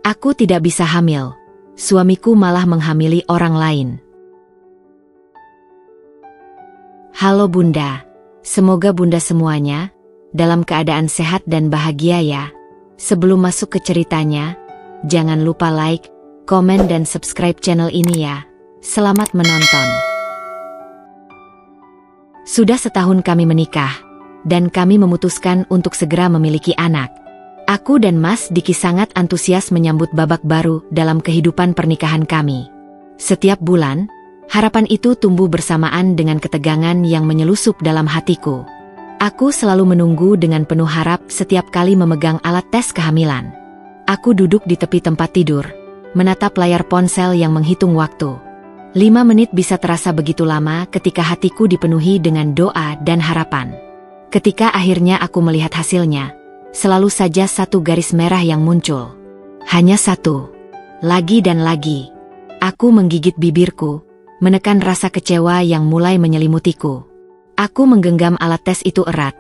Aku tidak bisa hamil. Suamiku malah menghamili orang lain. Halo Bunda. Semoga Bunda semuanya dalam keadaan sehat dan bahagia ya. Sebelum masuk ke ceritanya, jangan lupa like, komen dan subscribe channel ini ya. Selamat menonton. Sudah setahun kami menikah, dan kami memutuskan untuk segera memiliki anak. Aku dan Mas Diki sangat antusias menyambut babak baru dalam kehidupan pernikahan kami. Setiap bulan, harapan itu tumbuh bersamaan dengan ketegangan yang menyelusup dalam hatiku. Aku selalu menunggu dengan penuh harap setiap kali memegang alat tes kehamilan. Aku duduk di tepi tempat tidur, menatap layar ponsel yang menghitung waktu. 5 menit bisa terasa begitu lama ketika hatiku dipenuhi dengan doa dan harapan. Ketika akhirnya aku melihat hasilnya, selalu saja satu garis merah yang muncul. Hanya satu. Lagi dan lagi. Aku menggigit bibirku, menekan rasa kecewa yang mulai menyelimutiku. Aku menggenggam alat tes itu erat,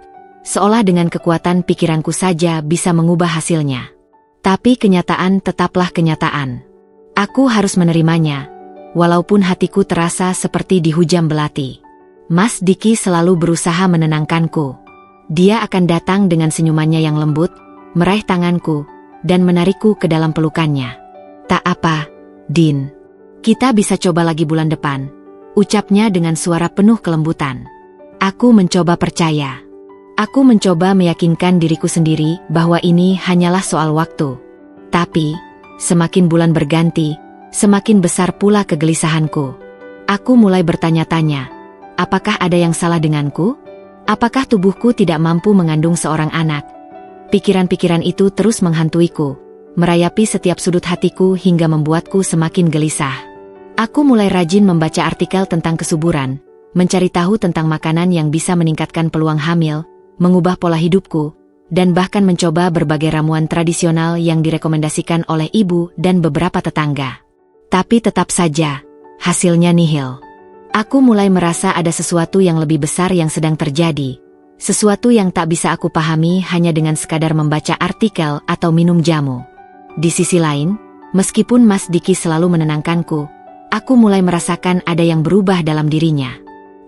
seolah dengan kekuatan pikiranku saja bisa mengubah hasilnya. Tapi kenyataan tetaplah kenyataan. Aku harus menerimanya, walaupun hatiku terasa seperti dihujam belati. Mas Diki selalu berusaha menenangkanku. Dia akan datang dengan senyumannya yang lembut, meraih tanganku, dan menarikku ke dalam pelukannya. Tak apa, Din. Kita bisa coba lagi bulan depan, ucapnya dengan suara penuh kelembutan. Aku mencoba percaya. Aku mencoba meyakinkan diriku sendiri bahwa ini hanyalah soal waktu. Tapi, semakin bulan berganti, semakin besar pula kegelisahanku. Aku mulai bertanya-tanya, apakah ada yang salah denganku? Apakah tubuhku tidak mampu mengandung seorang anak? Pikiran-pikiran itu terus menghantuiku, merayapi setiap sudut hatiku hingga membuatku semakin gelisah. Aku mulai rajin membaca artikel tentang kesuburan, mencari tahu tentang makanan yang bisa meningkatkan peluang hamil, mengubah pola hidupku, dan bahkan mencoba berbagai ramuan tradisional yang direkomendasikan oleh ibu dan beberapa tetangga. Tapi tetap saja, hasilnya nihil. Aku mulai merasa ada sesuatu yang lebih besar yang sedang terjadi. Sesuatu yang tak bisa aku pahami hanya dengan sekadar membaca artikel atau minum jamu. Di sisi lain, meskipun Mas Diki selalu menenangkanku, aku mulai merasakan ada yang berubah dalam dirinya.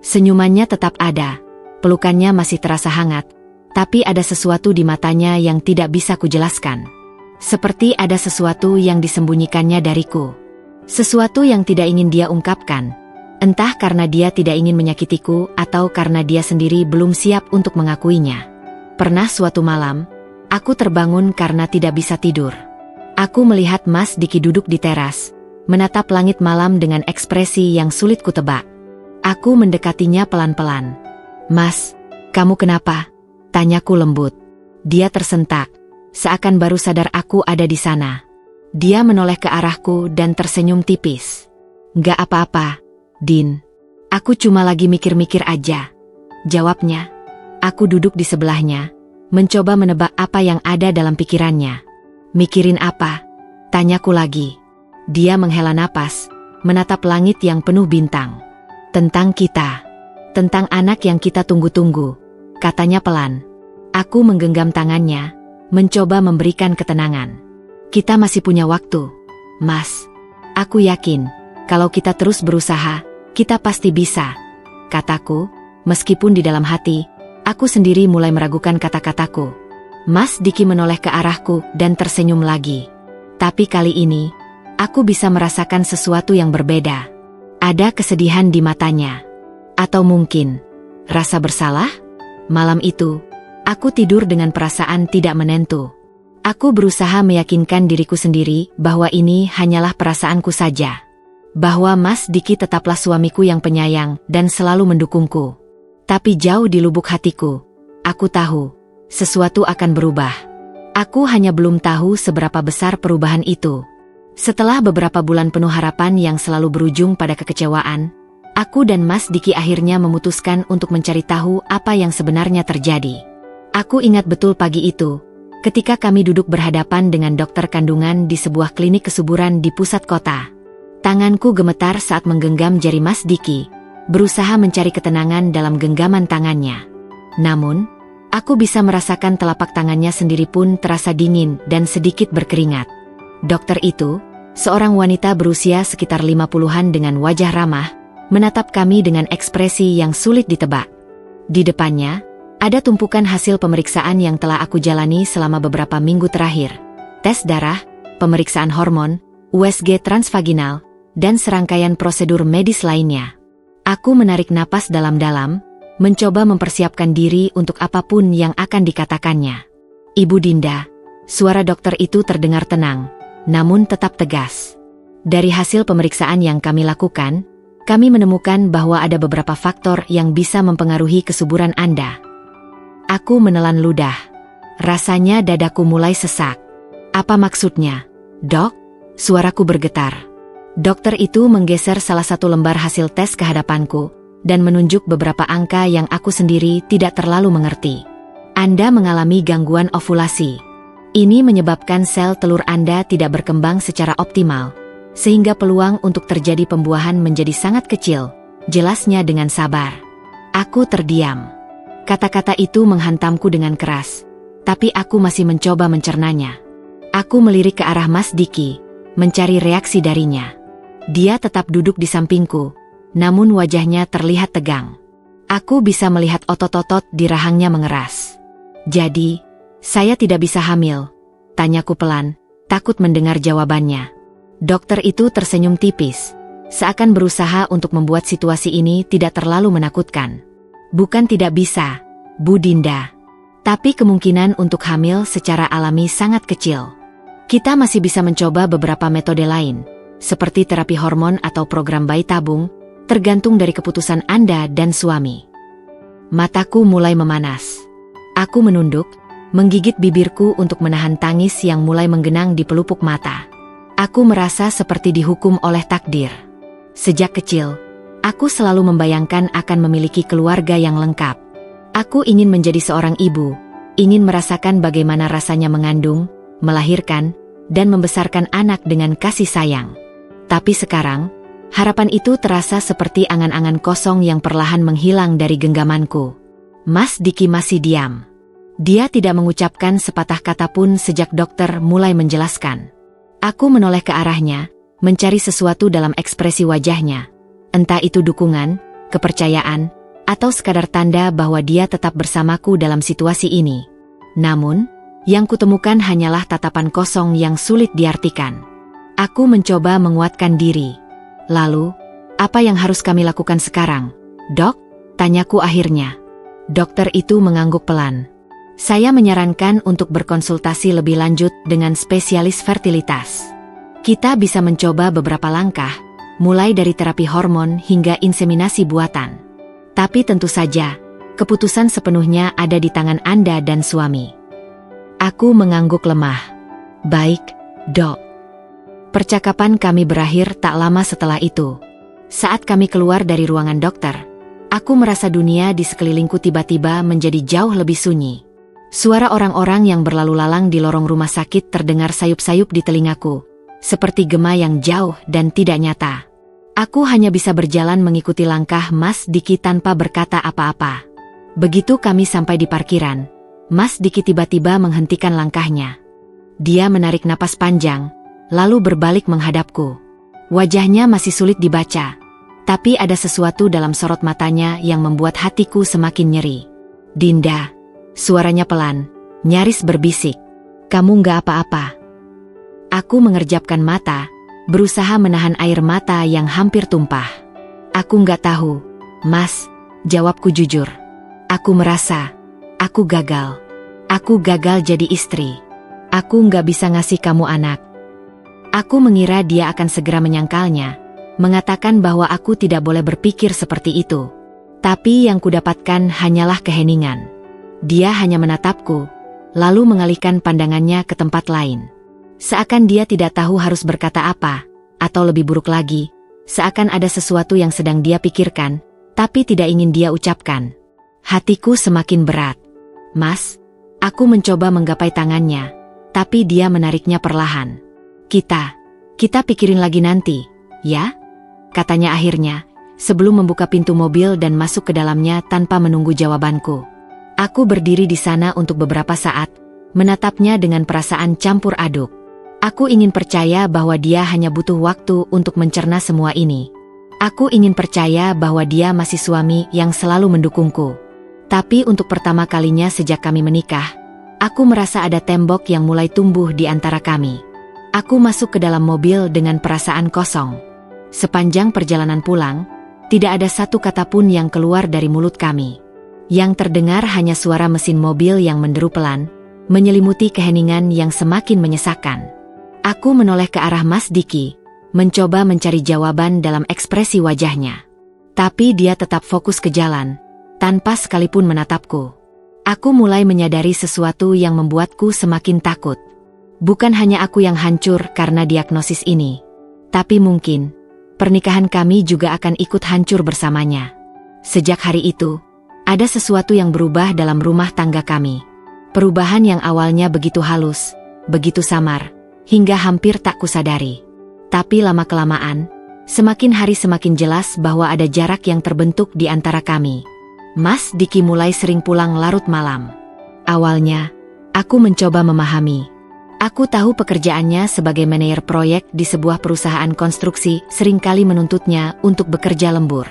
Senyumannya tetap ada, pelukannya masih terasa hangat, tapi ada sesuatu di matanya yang tidak bisa kujelaskan. Seperti ada sesuatu yang disembunyikannya dariku. Sesuatu yang tidak ingin dia ungkapkan. Entah karena dia tidak ingin menyakitiku atau karena dia sendiri belum siap untuk mengakuinya. Pernah suatu malam, aku terbangun karena tidak bisa tidur. Aku melihat Mas Diki duduk di teras, menatap langit malam dengan ekspresi yang sulit kutebak. Aku mendekatinya pelan-pelan. "Mas, kamu kenapa?" tanyaku lembut. Dia tersentak, seakan baru sadar aku ada di sana. Dia menoleh ke arahku dan tersenyum tipis. "Nggak apa-apa, Din. Aku cuma lagi mikir-mikir aja," jawabnya. Aku duduk di sebelahnya, mencoba menebak apa yang ada dalam pikirannya. "Mikirin apa?" tanyaku lagi. Dia menghela napas, menatap langit yang penuh bintang. "Tentang kita. Tentang anak yang kita tunggu-tunggu," katanya pelan. Aku menggenggam tangannya, mencoba memberikan ketenangan. "Kita masih punya waktu, Mas. Aku yakin, kalau kita terus berusaha, kita pasti bisa," kataku, meskipun di dalam hati, aku sendiri mulai meragukan kata-kataku. Mas Diki menoleh ke arahku dan tersenyum lagi. Tapi kali ini, aku bisa merasakan sesuatu yang berbeda. Ada kesedihan di matanya. Atau mungkin, rasa bersalah? Malam itu, aku tidur dengan perasaan tidak menentu. Aku berusaha meyakinkan diriku sendiri bahwa ini hanyalah perasaanku saja. Bahwa Mas Diki tetaplah suamiku yang penyayang dan selalu mendukungku. Tapi jauh di lubuk hatiku, aku tahu, sesuatu akan berubah. Aku hanya belum tahu seberapa besar perubahan itu. Setelah beberapa bulan penuh harapan yang selalu berujung pada kekecewaan, aku dan Mas Diki akhirnya memutuskan untuk mencari tahu apa yang sebenarnya terjadi. Aku ingat betul pagi itu, ketika kami duduk berhadapan dengan dokter kandungan di sebuah klinik kesuburan di pusat kota. Tanganku gemetar saat menggenggam jari Mas Diki, berusaha mencari ketenangan dalam genggaman tangannya. Namun, aku bisa merasakan telapak tangannya sendiri pun terasa dingin dan sedikit berkeringat. Dokter itu, seorang wanita berusia sekitar 50-an dengan wajah ramah, menatap kami dengan ekspresi yang sulit ditebak. Di depannya, ada tumpukan hasil pemeriksaan yang telah aku jalani selama beberapa minggu terakhir. Tes darah, pemeriksaan hormon, USG transvaginal, dan serangkaian prosedur medis lainnya. Aku menarik napas dalam-dalam, mencoba mempersiapkan diri untuk apapun yang akan dikatakannya. Ibu Dinda, suara dokter itu terdengar tenang, namun tetap tegas. Dari hasil pemeriksaan yang kami lakukan, kami menemukan bahwa ada beberapa faktor yang bisa mempengaruhi kesuburan Anda. Aku menelan ludah. Rasanya dadaku mulai sesak. Apa maksudnya, Dok? Suaraku bergetar. Dokter itu menggeser salah satu lembar hasil tes ke hadapanku, dan menunjuk beberapa angka yang aku sendiri tidak terlalu mengerti. Anda mengalami gangguan ovulasi. Ini menyebabkan sel telur Anda tidak berkembang secara optimal, sehingga peluang untuk terjadi pembuahan menjadi sangat kecil, jelasnya dengan sabar. Aku terdiam. Kata-kata itu menghantamku dengan keras, tapi aku masih mencoba mencernanya. Aku melirik ke arah Mas Diki, mencari reaksi darinya. Dia tetap duduk di sampingku, namun wajahnya terlihat tegang. Aku bisa melihat otot-otot di rahangnya mengeras. Jadi, saya tidak bisa hamil? Tanyaku pelan, takut mendengar jawabannya. Dokter itu tersenyum tipis, seakan berusaha untuk membuat situasi ini tidak terlalu menakutkan. Bukan tidak bisa, Bu Dinda. Tapi kemungkinan untuk hamil secara alami sangat kecil. Kita masih bisa mencoba beberapa metode lain, seperti terapi hormon atau program bayi tabung, tergantung dari keputusan Anda dan suami. Mataku mulai memanas. Aku menunduk, menggigit bibirku untuk menahan tangis yang mulai menggenang di pelupuk mata. Aku merasa seperti dihukum oleh takdir. Sejak kecil, aku selalu membayangkan akan memiliki keluarga yang lengkap. Aku ingin menjadi seorang ibu, ingin merasakan bagaimana rasanya mengandung, melahirkan, dan membesarkan anak dengan kasih sayang. Tapi sekarang, harapan itu terasa seperti angan-angan kosong yang perlahan menghilang dari genggamanku. Mas Diki masih diam. Dia tidak mengucapkan sepatah kata pun sejak dokter mulai menjelaskan. Aku menoleh ke arahnya, mencari sesuatu dalam ekspresi wajahnya. Entah itu dukungan, kepercayaan, atau sekadar tanda bahwa dia tetap bersamaku dalam situasi ini. Namun, yang kutemukan hanyalah tatapan kosong yang sulit diartikan. Aku mencoba menguatkan diri. Lalu, apa yang harus kami lakukan sekarang, Dok? Tanyaku akhirnya. Dokter itu mengangguk pelan. Saya menyarankan untuk berkonsultasi lebih lanjut dengan spesialis fertilitas. Kita bisa mencoba beberapa langkah, mulai dari terapi hormon hingga inseminasi buatan. Tapi tentu saja, keputusan sepenuhnya ada di tangan Anda dan suami. Aku mengangguk lemah. Baik, Dok. Percakapan kami berakhir tak lama setelah itu. Saat kami keluar dari ruangan dokter, aku merasa dunia di sekelilingku tiba-tiba menjadi jauh lebih sunyi. Suara orang-orang yang berlalu lalang di lorong rumah sakit terdengar sayup-sayup di telingaku, seperti gema yang jauh dan tidak nyata. Aku hanya bisa berjalan mengikuti langkah Mas Diki tanpa berkata apa-apa. Begitu kami sampai di parkiran, Mas Diki tiba-tiba menghentikan langkahnya. Dia menarik napas panjang, lalu berbalik menghadapku. Wajahnya masih sulit dibaca, tapi ada sesuatu dalam sorot matanya yang membuat hatiku semakin nyeri. Dinda, suaranya pelan, nyaris berbisik. Kamu nggak apa-apa? Aku mengerjapkan mata, berusaha menahan air mata yang hampir tumpah. Aku nggak tahu, Mas, jawabku jujur. Aku merasa, aku gagal. Aku gagal jadi istri. Aku nggak bisa ngasih kamu anak. Aku mengira dia akan segera menyangkalnya, mengatakan bahwa aku tidak boleh berpikir seperti itu. Tapi yang kudapatkan hanyalah keheningan. Dia hanya menatapku, lalu mengalihkan pandangannya ke tempat lain. Seakan dia tidak tahu harus berkata apa, atau lebih buruk lagi, seakan ada sesuatu yang sedang dia pikirkan, tapi tidak ingin dia ucapkan. Hatiku semakin berat. Mas, aku mencoba menggapai tangannya, tapi dia menariknya perlahan. Kita pikirin lagi nanti, ya? Katanya akhirnya, sebelum membuka pintu mobil dan masuk ke dalamnya tanpa menunggu jawabanku. Aku berdiri di sana untuk beberapa saat, menatapnya dengan perasaan campur aduk. Aku ingin percaya bahwa dia hanya butuh waktu untuk mencerna semua ini. Aku ingin percaya bahwa dia masih suami yang selalu mendukungku. Tapi untuk pertama kalinya sejak kami menikah, aku merasa ada tembok yang mulai tumbuh di antara kami. Aku masuk ke dalam mobil dengan perasaan kosong. Sepanjang perjalanan pulang, tidak ada satu kata pun yang keluar dari mulut kami. Yang terdengar hanya suara mesin mobil yang menderu pelan, menyelimuti keheningan yang semakin menyesakan. Aku menoleh ke arah Mas Diki, mencoba mencari jawaban dalam ekspresi wajahnya. Tapi dia tetap fokus ke jalan, tanpa sekalipun menatapku. Aku mulai menyadari sesuatu yang membuatku semakin takut. Bukan hanya aku yang hancur karena diagnosis ini, tapi mungkin pernikahan kami juga akan ikut hancur bersamanya. Sejak hari itu, ada sesuatu yang berubah dalam rumah tangga kami. Perubahan yang awalnya begitu halus, begitu samar, hingga hampir tak kusadari. Tapi lama-kelamaan, semakin hari semakin jelas bahwa ada jarak yang terbentuk di antara kami. Mas Diki mulai sering pulang larut malam. Awalnya, aku mencoba memahami. Aku tahu pekerjaannya sebagai manajer proyek di sebuah perusahaan konstruksi seringkali menuntutnya untuk bekerja lembur.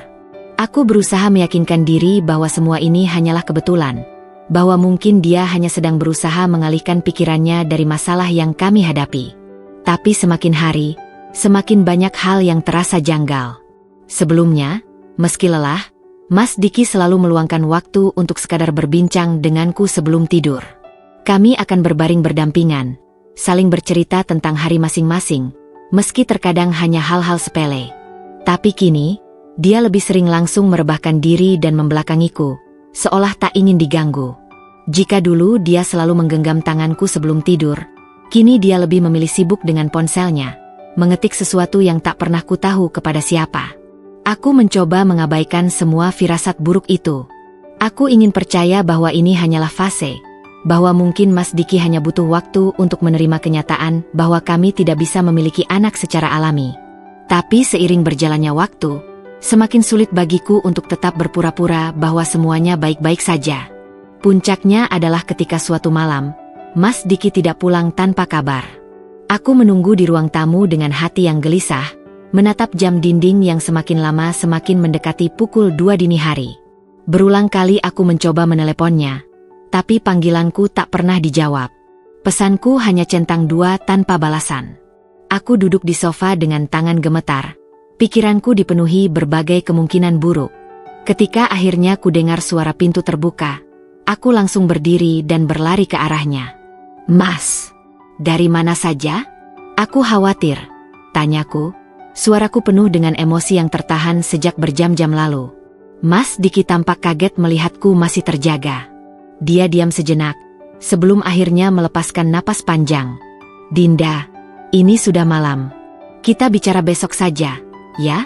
Aku berusaha meyakinkan diri bahwa semua ini hanyalah kebetulan, bahwa mungkin dia hanya sedang berusaha mengalihkan pikirannya dari masalah yang kami hadapi. Tapi semakin hari, semakin banyak hal yang terasa janggal. Sebelumnya, meski lelah, Mas Diki selalu meluangkan waktu untuk sekadar berbincang denganku sebelum tidur. Kami akan berbaring berdampingan, saling bercerita tentang hari masing-masing, meski terkadang hanya hal-hal sepele. Tapi kini, dia lebih sering langsung merebahkan diri dan membelakangiku, seolah tak ingin diganggu. Jika dulu dia selalu menggenggam tanganku sebelum tidur, kini dia lebih memilih sibuk dengan ponselnya, mengetik sesuatu yang tak pernah kutahu kepada siapa. Aku mencoba mengabaikan semua firasat buruk itu. Aku ingin percaya bahwa ini hanyalah fase, bahwa mungkin Mas Diki hanya butuh waktu untuk menerima kenyataan bahwa kami tidak bisa memiliki anak secara alami. Tapi seiring berjalannya waktu, semakin sulit bagiku untuk tetap berpura-pura bahwa semuanya baik-baik saja. Puncaknya adalah ketika suatu malam, Mas Diki tidak pulang tanpa kabar. Aku menunggu di ruang tamu dengan hati yang gelisah, menatap jam dinding yang semakin lama semakin mendekati pukul 2 dini hari. Berulang kali aku mencoba meneleponnya, tapi panggilanku tak pernah dijawab. Pesanku hanya centang 2 tanpa balasan. Aku duduk di sofa dengan tangan gemetar. Pikiranku dipenuhi berbagai kemungkinan buruk. Ketika akhirnya kudengar suara pintu terbuka, aku langsung berdiri dan berlari ke arahnya. "Mas, dari mana saja?" "Aku khawatir," tanyaku. Suaraku penuh dengan emosi yang tertahan sejak berjam-jam lalu. Mas Diki tampak kaget melihatku masih terjaga. Dia diam sejenak, sebelum akhirnya melepaskan napas panjang. "Dinda, ini sudah malam. Kita bicara besok saja, ya?"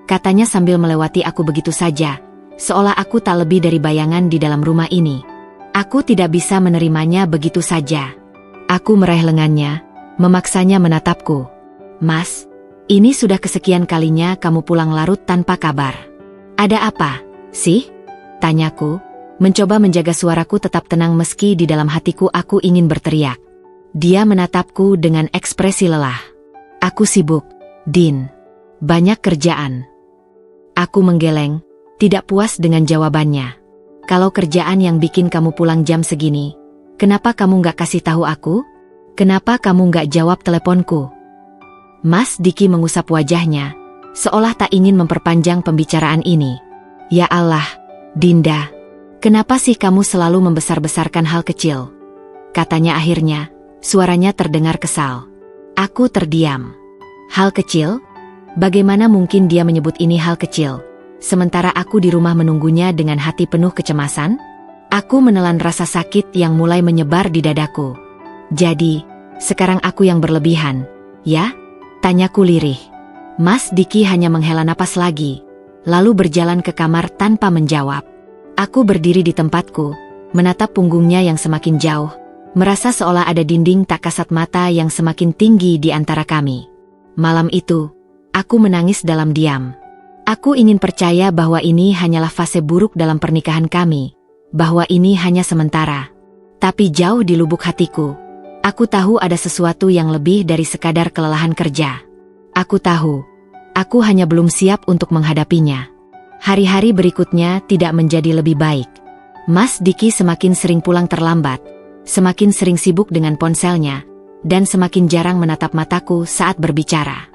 katanya sambil melewati aku begitu saja, seolah aku tak lebih dari bayangan di dalam rumah ini. Aku tidak bisa menerimanya begitu saja. Aku meraih lengannya, memaksanya menatapku. "Mas, ini sudah kesekian kalinya kamu pulang larut tanpa kabar. Ada apa, sih?" tanyaku, mencoba menjaga suaraku tetap tenang meski di dalam hatiku aku ingin berteriak. Dia menatapku dengan ekspresi lelah. "Aku sibuk, Din. Banyak kerjaan." Aku menggeleng, tidak puas dengan jawabannya. "Kalau kerjaan yang bikin kamu pulang jam segini, kenapa kamu nggak kasih tahu aku? Kenapa kamu nggak jawab teleponku?" Mas Diki mengusap wajahnya, seolah tak ingin memperpanjang pembicaraan ini. "Ya Allah, Dinda, kenapa sih kamu selalu membesar-besarkan hal kecil?" katanya akhirnya, suaranya terdengar kesal. Aku terdiam. Hal kecil? Bagaimana mungkin dia menyebut ini hal kecil, sementara aku di rumah menunggunya dengan hati penuh kecemasan? Aku menelan rasa sakit yang mulai menyebar di dadaku. "Jadi, sekarang aku yang berlebihan, ya?" tanyaku lirih. Mas Diki hanya menghela napas lagi, lalu berjalan ke kamar tanpa menjawab. Aku berdiri di tempatku, menatap punggungnya yang semakin jauh, merasa seolah ada dinding tak kasat mata yang semakin tinggi di antara kami. Malam itu, aku menangis dalam diam. Aku ingin percaya bahwa ini hanyalah fase buruk dalam pernikahan kami, bahwa ini hanya sementara. Tapi jauh di lubuk hatiku, Aku tahu ada sesuatu yang lebih dari sekadar kelelahan kerja. Aku tahu, aku hanya belum siap untuk menghadapinya. Hari-hari berikutnya tidak menjadi lebih baik. Mas Diki semakin sering pulang terlambat, semakin sering sibuk dengan ponselnya, dan semakin jarang menatap mataku saat berbicara.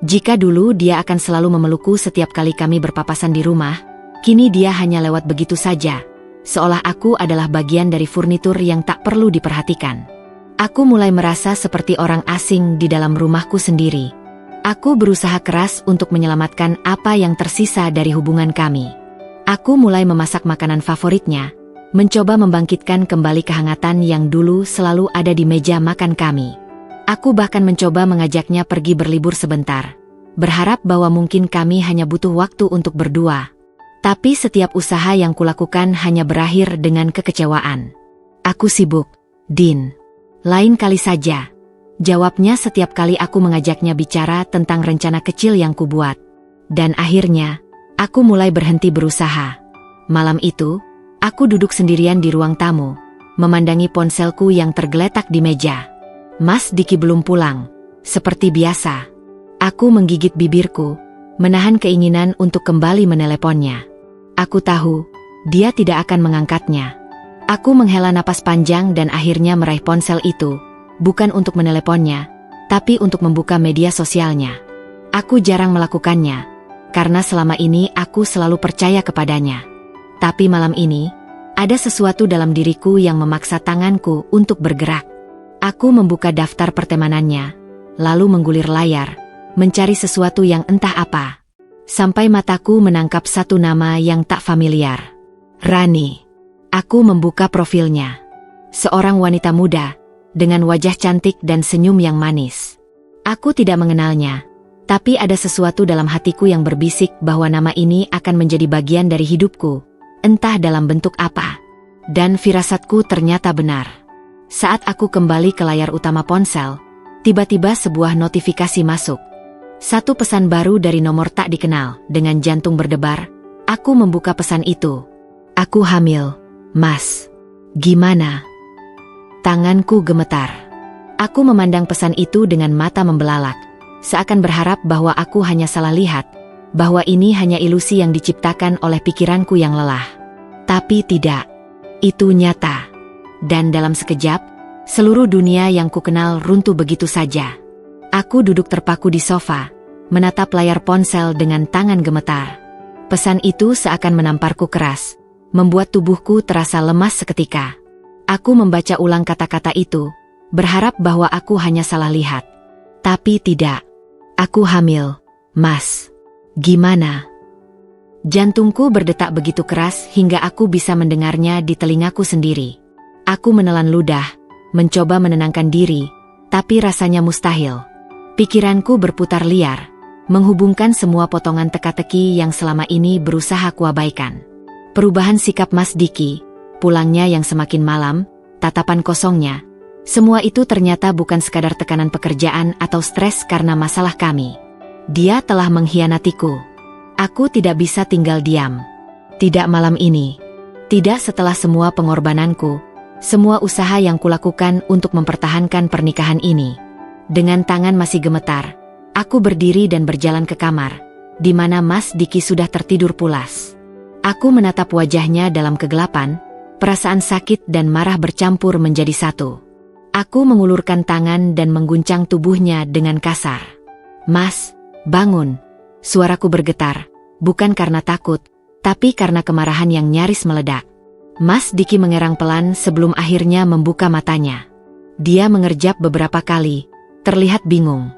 Jika dulu dia akan selalu memelukku setiap kali kami berpapasan di rumah, kini dia hanya lewat begitu saja, seolah aku adalah bagian dari furnitur yang tak perlu diperhatikan. Aku mulai merasa seperti orang asing di dalam rumahku sendiri. Aku berusaha keras untuk menyelamatkan apa yang tersisa dari hubungan kami. Aku mulai memasak makanan favoritnya, mencoba membangkitkan kembali kehangatan yang dulu selalu ada di meja makan kami. Aku bahkan mencoba mengajaknya pergi berlibur sebentar, berharap bahwa mungkin kami hanya butuh waktu untuk berdua. Tapi setiap usaha yang kulakukan hanya berakhir dengan kekecewaan. Aku sibuk, Din. Lain kali saja, jawabnya setiap kali aku mengajaknya bicara tentang rencana kecil yang kubuat. Dan akhirnya, aku mulai berhenti berusaha. Malam itu, aku duduk sendirian di ruang tamu, memandangi ponselku yang tergeletak di meja. Mas Diki belum pulang, seperti biasa. Aku menggigit bibirku, menahan keinginan untuk kembali meneleponnya. Aku tahu, dia tidak akan mengangkatnya. Aku menghela napas panjang dan akhirnya meraih ponsel itu, bukan untuk meneleponnya, tapi untuk membuka media sosialnya. Aku jarang melakukannya, karena selama ini aku selalu percaya kepadanya. Tapi malam ini, ada sesuatu dalam diriku yang memaksa tanganku untuk bergerak. Aku membuka daftar pertemanannya, lalu menggulir layar, mencari sesuatu yang entah apa. Sampai mataku menangkap satu nama yang tak familiar. Rani. Aku membuka profilnya. Seorang wanita muda, dengan wajah cantik dan senyum yang manis. Aku tidak mengenalnya, tapi ada sesuatu dalam hatiku yang berbisik bahwa nama ini akan menjadi bagian dari hidupku, entah dalam bentuk apa. Dan firasatku ternyata benar. Saat aku kembali ke layar utama ponsel, tiba-tiba sebuah notifikasi masuk. Satu pesan baru dari nomor tak dikenal. Dengan jantung berdebar, aku membuka pesan itu. Aku hamil. Mas, gimana? Tanganku gemetar. Aku memandang pesan itu dengan mata membelalak, seakan berharap bahwa aku hanya salah lihat, bahwa ini hanya ilusi yang diciptakan oleh pikiranku yang lelah. Tapi tidak, itu nyata. Dan dalam sekejap, seluruh dunia yang kukenal runtuh begitu saja. Aku duduk terpaku di sofa, menatap layar ponsel dengan tangan gemetar. Pesan itu seakan menamparku keras, membuat tubuhku terasa lemas seketika. Aku membaca ulang kata-kata itu, berharap bahwa aku hanya salah lihat. Tapi tidak. Aku hamil, Mas. Gimana? Jantungku berdetak begitu keras hingga aku bisa mendengarnya di telingaku sendiri. Aku menelan ludah, mencoba menenangkan diri, tapi rasanya mustahil. Pikiranku berputar liar, menghubungkan semua potongan teka-teki yang selama ini berusaha kuabaikan. Perubahan sikap Mas Diki, pulangnya yang semakin malam, tatapan kosongnya, semua itu ternyata bukan sekadar tekanan pekerjaan atau stres karena masalah kami. Dia telah mengkhianatiku. Aku tidak bisa tinggal diam. Tidak malam ini. Tidak setelah semua pengorbananku, semua usaha yang kulakukan untuk mempertahankan pernikahan ini. Dengan tangan masih gemetar, aku berdiri dan berjalan ke kamar, di mana Mas Diki sudah tertidur pulas. Aku menatap wajahnya dalam kegelapan, perasaan sakit dan marah bercampur menjadi satu. Aku mengulurkan tangan dan mengguncang tubuhnya dengan kasar. Mas, bangun. Suaraku bergetar, bukan karena takut, tapi karena kemarahan yang nyaris meledak. Mas Diki mengerang pelan sebelum akhirnya membuka matanya. Dia mengerjap beberapa kali, terlihat bingung.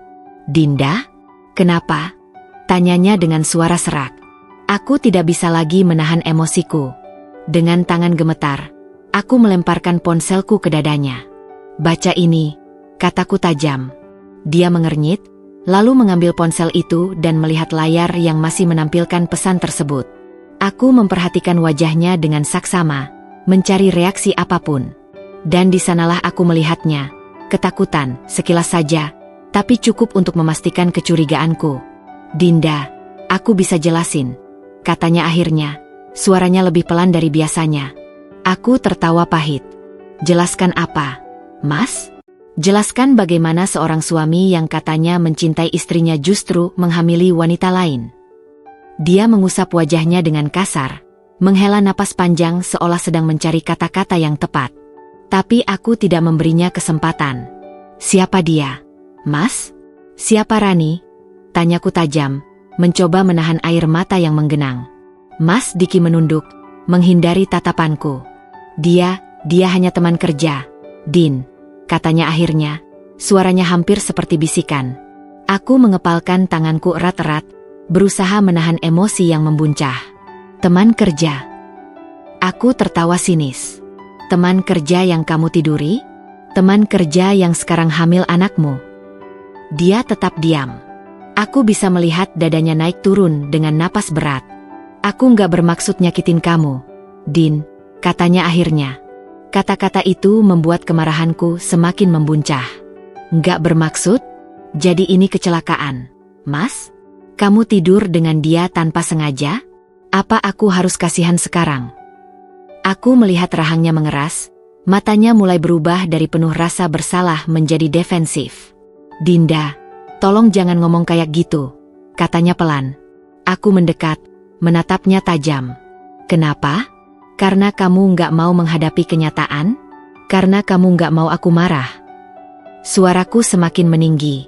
Dinda? Kenapa? Tanyanya dengan suara serak. Aku tidak bisa lagi menahan emosiku. Dengan tangan gemetar, aku melemparkan ponselku ke dadanya. Baca ini, kataku tajam. Dia mengernyit, lalu mengambil ponsel itu dan melihat layar yang masih menampilkan pesan tersebut. Aku memperhatikan wajahnya dengan saksama, mencari reaksi apapun. Dan di sanalah aku melihatnya, ketakutan, sekilas saja, tapi cukup untuk memastikan kecurigaanku. Dinda, aku bisa jelasin, katanya akhirnya, suaranya lebih pelan dari biasanya. Aku tertawa pahit. Jelaskan apa, Mas? Jelaskan bagaimana seorang suami yang katanya mencintai istrinya justru menghamili wanita lain. Dia mengusap wajahnya dengan kasar, menghela napas panjang seolah sedang mencari kata-kata yang tepat. Tapi aku tidak memberinya kesempatan. Siapa dia? Mas? Siapa Rani? Tanyaku tajam, mencoba menahan air mata yang menggenang. Mas Diki menunduk, menghindari tatapanku. Dia hanya teman kerja, Din, katanya akhirnya, suaranya hampir seperti bisikan. Aku mengepalkan tanganku erat-erat, berusaha menahan emosi yang membuncah. Teman kerja. Aku tertawa sinis. Teman kerja yang kamu tiduri? Teman kerja yang sekarang hamil anakmu? Dia tetap diam. Aku bisa melihat dadanya naik turun dengan napas berat. Aku nggak bermaksud nyakitin kamu, Din, katanya akhirnya. Kata-kata itu membuat kemarahanku semakin membuncah. Nggak bermaksud? Jadi ini kecelakaan, Mas? Kamu tidur dengan dia tanpa sengaja? Apa aku harus kasihan sekarang? Aku melihat rahangnya mengeras, matanya mulai berubah dari penuh rasa bersalah menjadi defensif. Dinda, tolong jangan ngomong kayak gitu, katanya pelan. Aku mendekat, menatapnya tajam. Kenapa? Karena kamu nggak mau menghadapi kenyataan? Karena kamu nggak mau aku marah? Suaraku semakin meninggi.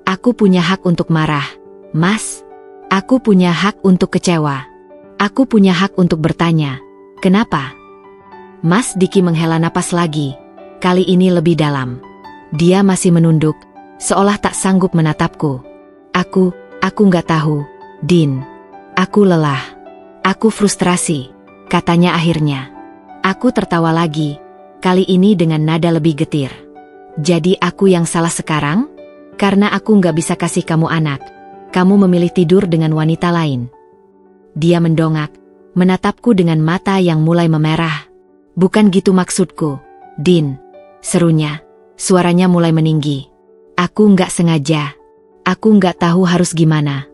Aku punya hak untuk marah, Mas. Aku punya hak untuk kecewa. Aku punya hak untuk bertanya, kenapa? Mas Diki menghela napas lagi, kali ini lebih dalam. Dia masih menunduk, seolah tak sanggup menatapku. Aku nggak tahu, Din. Aku lelah. Aku frustrasi, katanya akhirnya. Aku tertawa lagi, kali ini dengan nada lebih getir. Jadi aku yang salah sekarang? Karena aku nggak bisa kasih kamu anak. Kamu memilih tidur dengan wanita lain. Dia mendongak, menatapku dengan mata yang mulai memerah. Bukan gitu maksudku, Din, serunya. Suaranya mulai meninggi. Aku nggak sengaja. Aku nggak tahu harus gimana.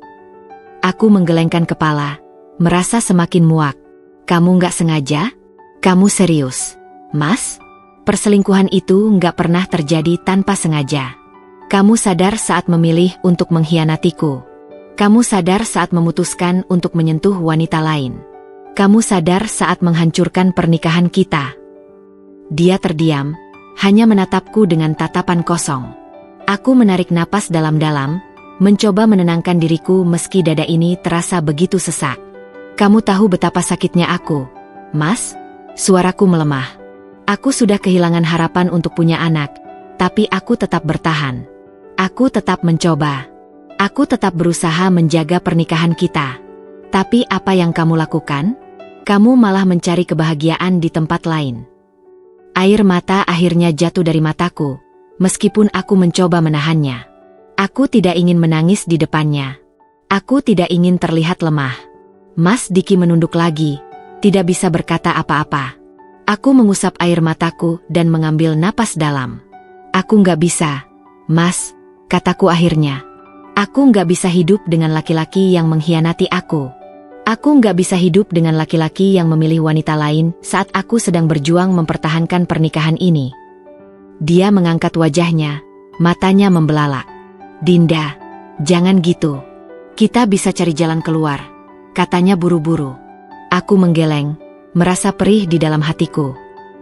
Aku menggelengkan kepala, merasa semakin muak. Kamu nggak sengaja? Kamu serius, Mas? Perselingkuhan itu nggak pernah terjadi tanpa sengaja. Kamu sadar saat memilih untuk mengkhianatiku. Kamu sadar saat memutuskan untuk menyentuh wanita lain. Kamu sadar saat menghancurkan pernikahan kita. Dia terdiam, hanya menatapku dengan tatapan kosong. Aku menarik napas dalam-dalam, mencoba menenangkan diriku meski dada ini terasa begitu sesak. Kamu tahu betapa sakitnya aku, Mas? Suaraku melemah. Aku sudah kehilangan harapan untuk punya anak, tapi aku tetap bertahan. Aku tetap mencoba. Aku tetap berusaha menjaga pernikahan kita. Tapi apa yang kamu lakukan? Kamu malah mencari kebahagiaan di tempat lain. Air mata akhirnya jatuh dari mataku, meskipun aku mencoba menahannya. Aku tidak ingin menangis di depannya. Aku tidak ingin terlihat lemah. Mas Diki menunduk lagi, tidak bisa berkata apa-apa. Aku mengusap air mataku dan mengambil napas dalam. Aku nggak bisa, Mas, kataku akhirnya. Aku nggak bisa hidup dengan laki-laki yang mengkhianati aku. Aku nggak bisa hidup dengan laki-laki yang memilih wanita lain saat aku sedang berjuang mempertahankan pernikahan ini. Dia mengangkat wajahnya, matanya membelalak. Dinda, jangan gitu. Kita bisa cari jalan keluar, katanya buru-buru. Aku menggeleng, merasa perih di dalam hatiku.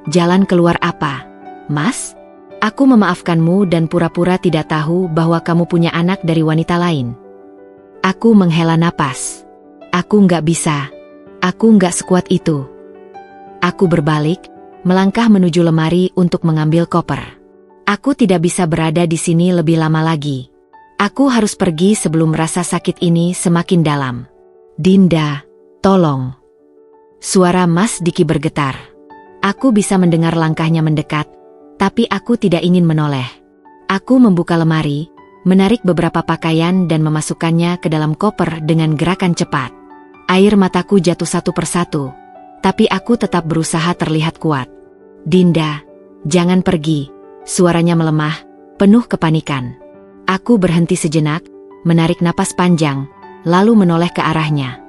Jalan keluar apa, Mas? Aku memaafkanmu dan pura-pura tidak tahu bahwa kamu punya anak dari wanita lain. Aku menghela napas. Aku nggak bisa. Aku nggak sekuat itu. Aku berbalik, melangkah menuju lemari untuk mengambil koper. Aku tidak bisa berada di sini lebih lama lagi. Aku harus pergi sebelum rasa sakit ini semakin dalam. Dinda, tolong. Suara Mas Diki bergetar. Aku bisa mendengar langkahnya mendekat, tapi aku tidak ingin menoleh. Aku membuka lemari, menarik beberapa pakaian dan memasukkannya ke dalam koper dengan gerakan cepat. Air mataku jatuh satu persatu, tapi aku tetap berusaha terlihat kuat. Dinda, jangan pergi. Suaranya melemah, penuh kepanikan. Aku berhenti sejenak, menarik napas panjang, lalu menoleh ke arahnya.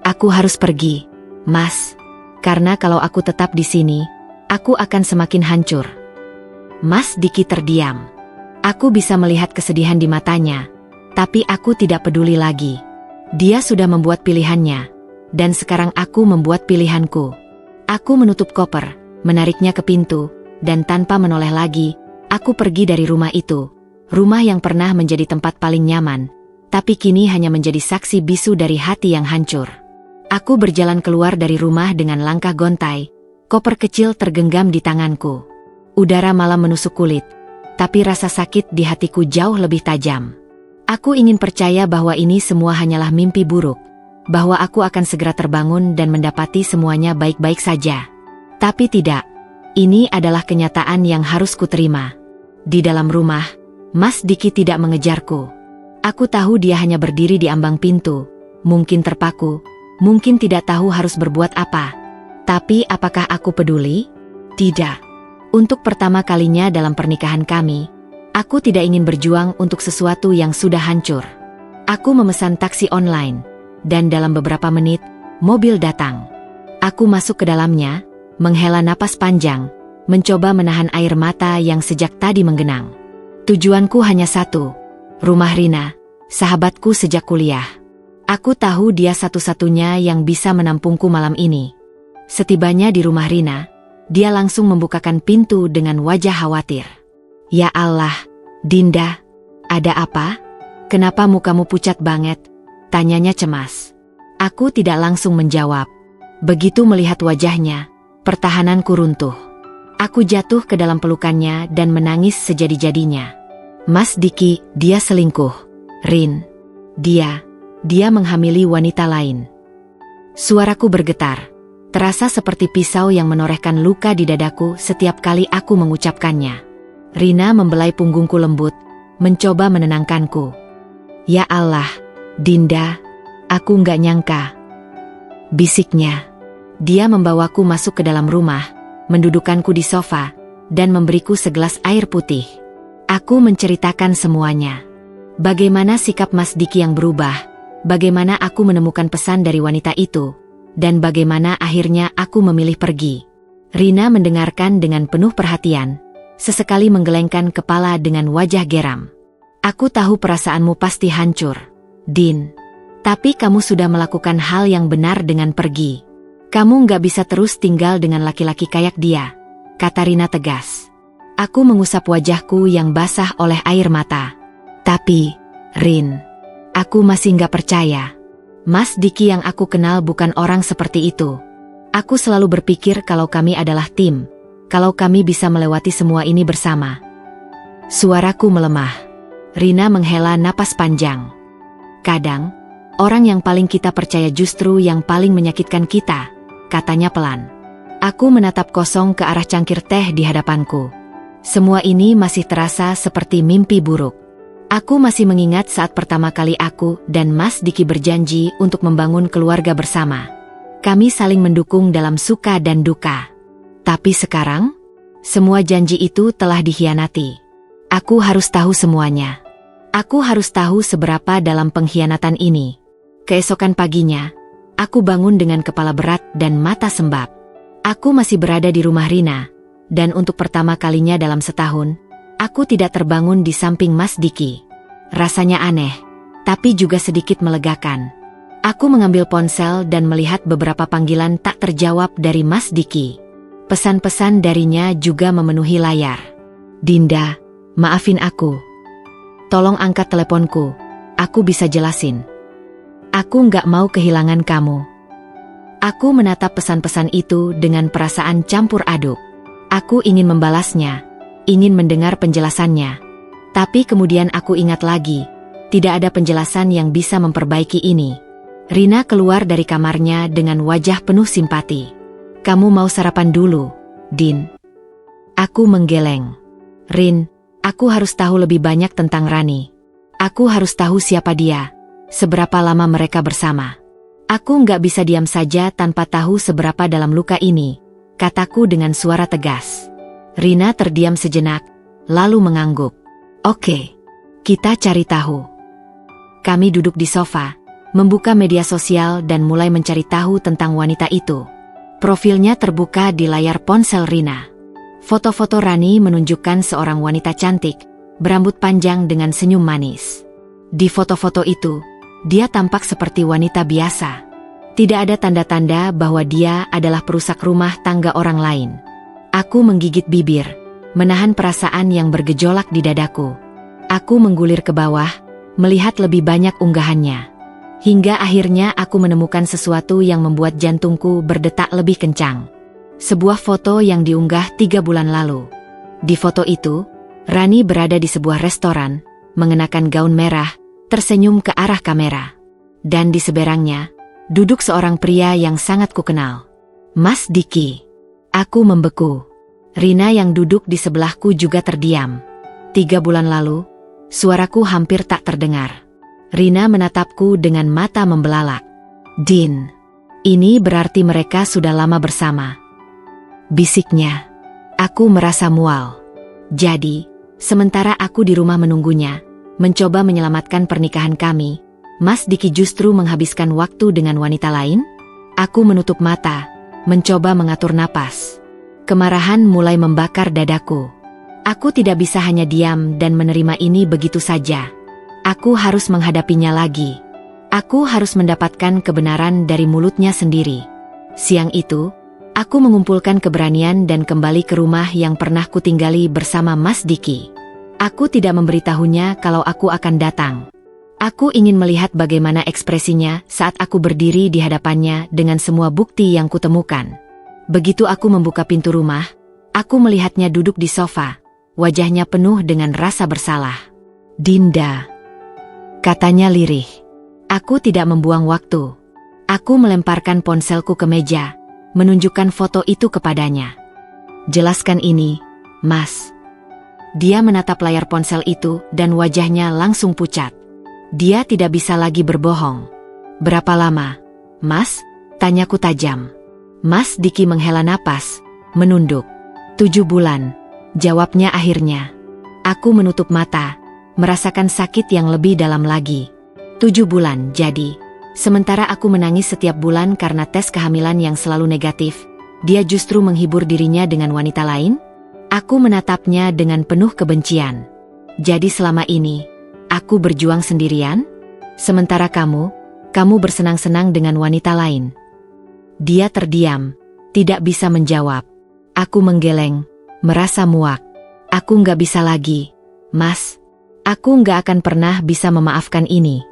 Aku harus pergi, Mas, karena kalau aku tetap di sini, aku akan semakin hancur. Mas Diki terdiam. Aku bisa melihat kesedihan di matanya, tapi aku tidak peduli lagi. Dia sudah membuat pilihannya, dan sekarang aku membuat pilihanku. Aku menutup koper, menariknya ke pintu, dan tanpa menoleh lagi, aku pergi dari rumah itu. Rumah yang pernah menjadi tempat paling nyaman, tapi kini hanya menjadi saksi bisu dari hati yang hancur. Aku berjalan keluar dari rumah dengan langkah gontai, koper kecil tergenggam di tanganku. Udara malam menusuk kulit, tapi rasa sakit di hatiku jauh lebih tajam. Aku ingin percaya bahwa ini semua hanyalah mimpi buruk, bahwa aku akan segera terbangun dan mendapati semuanya baik-baik saja. Tapi tidak, ini adalah kenyataan yang harus kuterima. Di dalam rumah, Mas Diki tidak mengejarku. Aku tahu dia hanya berdiri di ambang pintu, mungkin terpaku, mungkin tidak tahu harus berbuat apa. Tapi apakah aku peduli? Tidak. Untuk pertama kalinya dalam pernikahan kami, aku tidak ingin berjuang untuk sesuatu yang sudah hancur. Aku memesan taksi online, dan dalam beberapa menit, mobil datang. Aku masuk ke dalamnya, menghela napas panjang, mencoba menahan air mata yang sejak tadi menggenang. Tujuanku hanya satu, rumah Rina, sahabatku sejak kuliah. Aku tahu dia satu-satunya yang bisa menampungku malam ini. Setibanya di rumah Rina, dia langsung membukakan pintu dengan wajah khawatir. Ya Allah, Dinda, ada apa? Kenapa mukamu pucat banget? Tanyanya cemas. Aku tidak langsung menjawab. Begitu melihat wajahnya, pertahananku runtuh. Aku jatuh ke dalam pelukannya dan menangis sejadi-jadinya. Mas Diki, dia selingkuh. Rin, dia menghamili wanita lain. Suaraku bergetar, terasa seperti pisau yang menorehkan luka di dadaku setiap kali aku mengucapkannya. Rina membelai punggungku lembut, mencoba menenangkanku. Ya Allah, Dinda, aku nggak nyangka. Bisiknya. Dia membawaku masuk ke dalam rumah, mendudukanku di sofa, dan memberiku segelas air putih. Aku menceritakan semuanya. Bagaimana sikap Mas Diki yang berubah, bagaimana aku menemukan pesan dari wanita itu, dan bagaimana akhirnya aku memilih pergi. Rina mendengarkan dengan penuh perhatian, sesekali menggelengkan kepala dengan wajah geram. Aku tahu perasaanmu pasti hancur, Din. Tapi kamu sudah melakukan hal yang benar dengan pergi. Kamu nggak bisa terus tinggal dengan laki-laki kayak dia, kata Rina tegas. Aku mengusap wajahku yang basah oleh air mata. Tapi, Rin, aku masih nggak percaya. Mas Diki yang aku kenal bukan orang seperti itu. Aku selalu berpikir kalau kami adalah tim, kalau kami bisa melewati semua ini bersama. Suaraku melemah. Rina menghela napas panjang. Kadang, orang yang paling kita percaya justru yang paling menyakitkan kita, katanya pelan. Aku menatap kosong ke arah cangkir teh di hadapanku. Semua ini masih terasa seperti mimpi buruk. Aku masih mengingat saat pertama kali aku dan Mas Diki berjanji untuk membangun keluarga bersama. Kami saling mendukung dalam suka dan duka. Tapi sekarang, semua janji itu telah dikhianati. Aku harus tahu semuanya. Aku harus tahu seberapa dalam pengkhianatan ini. Keesokan paginya, aku bangun dengan kepala berat dan mata sembab. Aku masih berada di rumah Rina, dan untuk pertama kalinya dalam setahun, aku tidak terbangun di samping Mas Diki. Rasanya aneh, tapi juga sedikit melegakan. Aku mengambil ponsel dan melihat beberapa panggilan tak terjawab dari Mas Diki. Pesan-pesan darinya juga memenuhi layar. Dinda, maafin aku. Tolong angkat teleponku, aku bisa jelasin. Aku nggak mau kehilangan kamu. Aku menatap pesan-pesan itu dengan perasaan campur aduk. Aku ingin membalasnya, ingin mendengar penjelasannya. Tapi kemudian aku ingat lagi, tidak ada penjelasan yang bisa memperbaiki ini. Rina keluar dari kamarnya dengan wajah penuh simpati. Kamu mau sarapan dulu, Din? Aku menggeleng. Rin, aku harus tahu lebih banyak tentang Rani. Aku harus tahu siapa dia, seberapa lama mereka bersama. Aku nggak bisa diam saja tanpa tahu seberapa dalam luka ini, kataku dengan suara tegas. Rina terdiam sejenak, lalu mengangguk. Oke, kita cari tahu. Kami duduk di sofa, membuka media sosial dan mulai mencari tahu tentang wanita itu. Profilnya terbuka di layar ponsel Rina. Foto-foto Rani menunjukkan seorang wanita cantik, berambut panjang dengan senyum manis. Di foto-foto itu, dia tampak seperti wanita biasa. Tidak ada tanda-tanda bahwa dia adalah perusak rumah tangga orang lain. Aku menggigit bibir, menahan perasaan yang bergejolak di dadaku. Aku menggulir ke bawah, melihat lebih banyak unggahannya. Hingga akhirnya aku menemukan sesuatu yang membuat jantungku berdetak lebih kencang. Sebuah foto yang diunggah 3 bulan lalu. Di foto itu, Rani berada di sebuah restoran, mengenakan gaun merah, tersenyum ke arah kamera. Dan di seberangnya, duduk seorang pria yang sangat kukenal. Mas Diki. Aku membeku. Rina yang duduk di sebelahku juga terdiam. 3 bulan lalu, suaraku hampir tak terdengar. Rina menatapku dengan mata membelalak. Din, ini berarti mereka sudah lama bersama. Bisiknya. Aku merasa mual. Jadi, sementara aku di rumah menunggunya, mencoba menyelamatkan pernikahan kami, Mas Diki justru menghabiskan waktu dengan wanita lain? Aku menutup mata, mencoba mengatur napas. Kemarahan mulai membakar dadaku. Aku tidak bisa hanya diam dan menerima ini begitu saja. Aku harus menghadapinya lagi. Aku harus mendapatkan kebenaran dari mulutnya sendiri. Siang itu, aku mengumpulkan keberanian dan kembali ke rumah yang pernah kutinggali bersama Mas Diki. Aku tidak memberitahunya kalau aku akan datang. Aku ingin melihat bagaimana ekspresinya saat aku berdiri di hadapannya dengan semua bukti yang kutemukan. Begitu aku membuka pintu rumah, aku melihatnya duduk di sofa, wajahnya penuh dengan rasa bersalah. Dinda, katanya lirih. Aku tidak membuang waktu. Aku melemparkan ponselku ke meja, menunjukkan foto itu kepadanya. Jelaskan ini, Mas. Dia menatap layar ponsel itu dan wajahnya langsung pucat. Dia tidak bisa lagi berbohong. Berapa lama, Mas? Tanyaku tajam. Mas Diki menghela napas, menunduk. 7 bulan, jawabnya akhirnya. Aku menutup mata, merasakan sakit yang lebih dalam lagi. 7 bulan jadi. Sementara aku menangis setiap bulan karena tes kehamilan yang selalu negatif, dia justru menghibur dirinya dengan wanita lain? Aku menatapnya dengan penuh kebencian. Jadi selama ini, aku berjuang sendirian? Sementara kamu bersenang-senang dengan wanita lain. Dia terdiam, tidak bisa menjawab. Aku menggeleng, merasa muak. Aku nggak bisa lagi, Mas. Aku nggak akan pernah bisa memaafkan ini.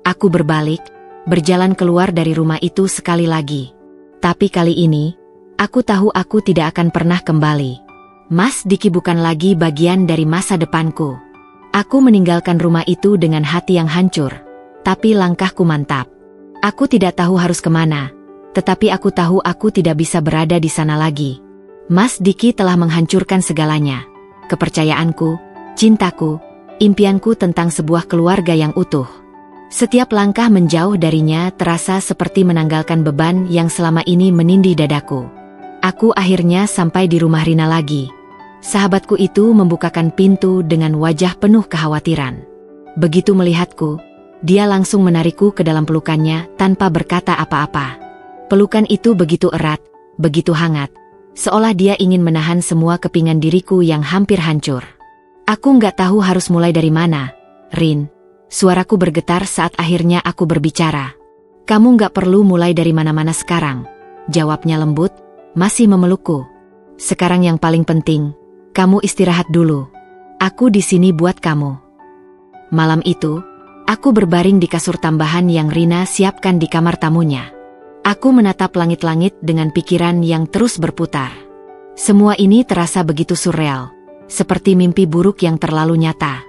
Aku berbalik, berjalan keluar dari rumah itu sekali lagi. Tapi kali ini, aku tahu aku tidak akan pernah kembali. Mas Diki bukan lagi bagian dari masa depanku. Aku meninggalkan rumah itu dengan hati yang hancur, tapi langkahku mantap. Aku tidak tahu harus kemana, tetapi aku tahu aku tidak bisa berada di sana lagi. Mas Diki telah menghancurkan segalanya. Kepercayaanku, cintaku, impianku tentang sebuah keluarga yang utuh. Setiap langkah menjauh darinya terasa seperti menanggalkan beban yang selama ini menindih dadaku. Aku akhirnya sampai di rumah Rina lagi. Sahabatku itu membukakan pintu dengan wajah penuh kekhawatiran. Begitu melihatku, dia langsung menarikku ke dalam pelukannya tanpa berkata apa-apa. Pelukan itu begitu erat, begitu hangat, seolah dia ingin menahan semua kepingan diriku yang hampir hancur. Aku nggak tahu harus mulai dari mana, Rin. Suaraku bergetar saat akhirnya aku berbicara. Kamu nggak perlu mulai dari mana-mana sekarang, jawabnya lembut, masih memelukku. Sekarang yang paling penting, kamu istirahat dulu. Aku di sini buat kamu. Malam itu, aku berbaring di kasur tambahan yang Rina siapkan di kamar tamunya. Aku menatap langit-langit dengan pikiran yang terus berputar. Semua ini terasa begitu surreal, seperti mimpi buruk yang terlalu nyata.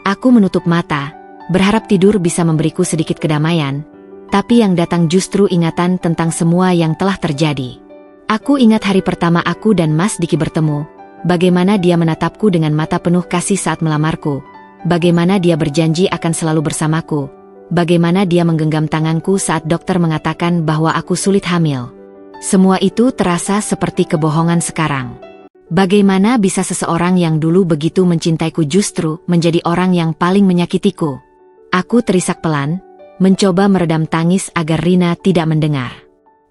Aku menutup mata, berharap tidur bisa memberiku sedikit kedamaian, tapi yang datang justru ingatan tentang semua yang telah terjadi. Aku ingat hari pertama aku dan Mas Diki bertemu, bagaimana dia menatapku dengan mata penuh kasih saat melamarku, bagaimana dia berjanji akan selalu bersamaku, bagaimana dia menggenggam tanganku saat dokter mengatakan bahwa aku sulit hamil. Semua itu terasa seperti kebohongan sekarang. Bagaimana bisa seseorang yang dulu begitu mencintaiku justru menjadi orang yang paling menyakitiku? Aku terisak pelan, mencoba meredam tangis agar Rina tidak mendengar.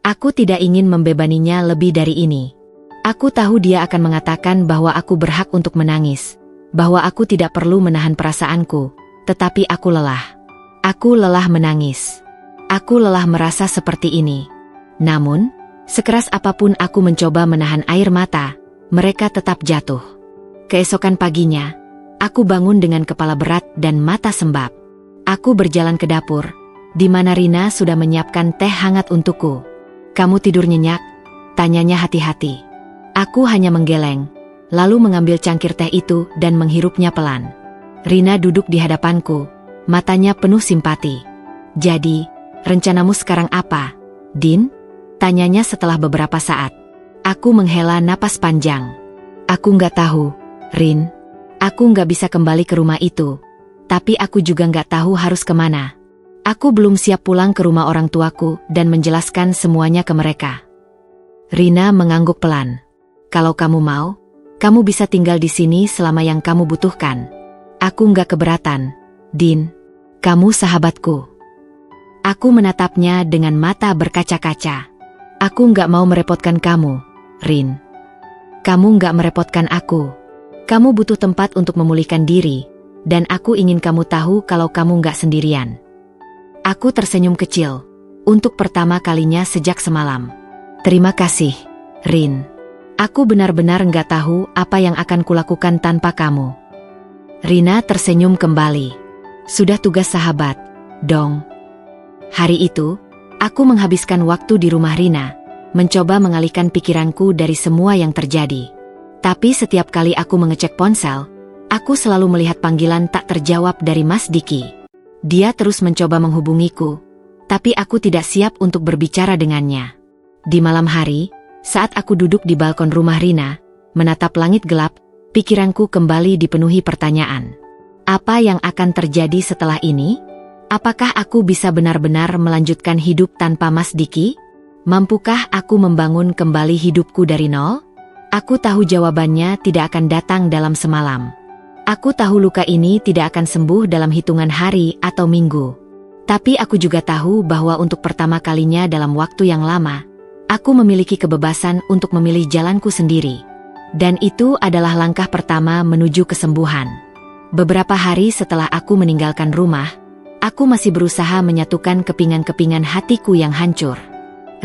Aku tidak ingin membebaninya lebih dari ini. Aku tahu dia akan mengatakan bahwa aku berhak untuk menangis, bahwa aku tidak perlu menahan perasaanku, tetapi aku lelah. Aku lelah menangis. Aku lelah merasa seperti ini. Namun, sekeras apapun aku mencoba menahan air mata, mereka tetap jatuh. Keesokan paginya, aku bangun dengan kepala berat dan mata sembab. Aku berjalan ke dapur, di mana Rina sudah menyiapkan teh hangat untukku. "Kamu tidur nyenyak?" tanyanya hati-hati. Aku hanya menggeleng, lalu mengambil cangkir teh itu dan menghirupnya pelan. Rina duduk di hadapanku, matanya penuh simpati. "Jadi, rencanamu sekarang apa, Din?" tanyanya setelah beberapa saat. Aku menghela napas panjang. "Aku nggak tahu, Rin. Aku nggak bisa kembali ke rumah itu. Tapi aku juga nggak tahu harus kemana. Aku belum siap pulang ke rumah orang tuaku dan menjelaskan semuanya ke mereka." Rina mengangguk pelan. "Kalau kamu mau, kamu bisa tinggal di sini selama yang kamu butuhkan. Aku nggak keberatan, Din. Kamu sahabatku." Aku menatapnya dengan mata berkaca-kaca. "Aku nggak mau merepotkan kamu, Rin. Kamu nggak merepotkan aku. Kamu butuh tempat untuk memulihkan diri, dan aku ingin kamu tahu kalau kamu nggak sendirian." Aku tersenyum kecil, untuk pertama kalinya sejak semalam. "Terima kasih, Rin. Aku benar-benar nggak tahu apa yang akan kulakukan tanpa kamu." Rina tersenyum kembali. "Sudah tugas sahabat, dong." Hari itu, aku menghabiskan waktu di rumah Rina, mencoba mengalihkan pikiranku dari semua yang terjadi. Tapi setiap kali aku mengecek ponsel, aku selalu melihat panggilan tak terjawab dari Mas Diki. Dia terus mencoba menghubungiku, tapi aku tidak siap untuk berbicara dengannya. Di malam hari, saat aku duduk di balkon rumah Rina, menatap langit gelap, pikiranku kembali dipenuhi pertanyaan. Apa yang akan terjadi setelah ini? Apakah aku bisa benar-benar melanjutkan hidup tanpa Mas Diki? Mampukah aku membangun kembali hidupku dari nol? Aku tahu jawabannya tidak akan datang dalam semalam. Aku tahu luka ini tidak akan sembuh dalam hitungan hari atau minggu. Tapi aku juga tahu bahwa untuk pertama kalinya dalam waktu yang lama, aku memiliki kebebasan untuk memilih jalanku sendiri. Dan itu adalah langkah pertama menuju kesembuhan. Beberapa hari setelah aku meninggalkan rumah, aku masih berusaha menyatukan kepingan-kepingan hatiku yang hancur.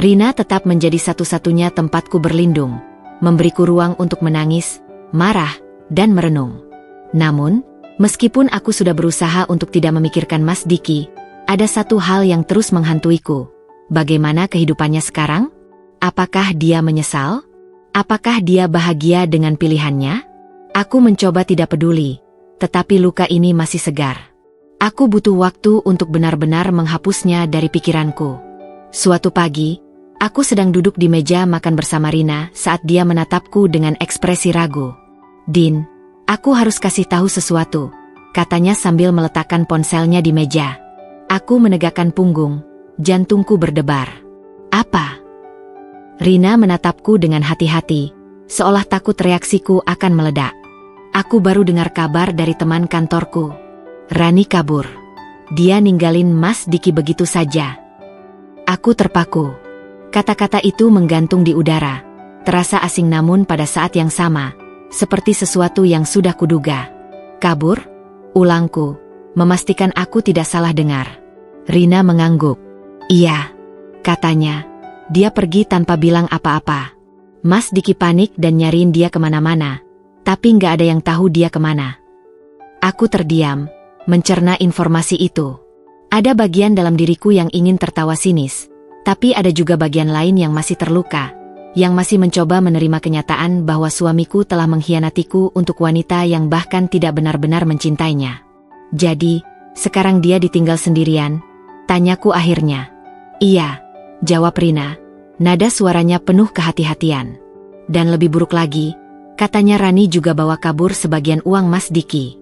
Rina tetap menjadi satu-satunya tempatku berlindung, memberiku ruang untuk menangis, marah, dan merenung. Namun, meskipun aku sudah berusaha untuk tidak memikirkan Mas Diki, ada satu hal yang terus menghantuiku. Bagaimana kehidupannya sekarang? Apakah dia menyesal? Apakah dia bahagia dengan pilihannya? Aku mencoba tidak peduli, tetapi luka ini masih segar. Aku butuh waktu untuk benar-benar menghapusnya dari pikiranku. Suatu pagi, aku sedang duduk di meja makan bersama Rina saat dia menatapku dengan ekspresi ragu. "Din, aku harus kasih tahu sesuatu," katanya sambil meletakkan ponselnya di meja. Aku menegakkan punggung, jantungku berdebar. "Apa?" Rina menatapku dengan hati-hati, seolah takut reaksiku akan meledak. "Aku baru dengar kabar dari teman kantorku. Rani kabur. Dia ninggalin Mas Diki begitu saja." Aku terpaku. Kata-kata itu menggantung di udara, terasa asing namun pada saat yang sama, seperti sesuatu yang sudah kuduga. "Kabur?" ulangku, memastikan aku tidak salah dengar. Rina mengangguk. "Iya," katanya. "Dia pergi tanpa bilang apa-apa. Mas Diki panik dan nyariin dia kemana-mana, tapi nggak ada yang tahu dia kemana." Aku terdiam, mencerna informasi itu. Ada bagian dalam diriku yang ingin tertawa sinis, tapi ada juga bagian lain yang masih terluka, yang masih mencoba menerima kenyataan bahwa suamiku telah mengkhianatiku untuk wanita yang bahkan tidak benar-benar mencintainya. "Jadi, sekarang dia ditinggal sendirian?" tanyaku akhirnya. "Iya," jawab Rina, nada suaranya penuh kehati-hatian. "Dan lebih buruk lagi, katanya Rani juga bawa kabur sebagian uang Mas Diki.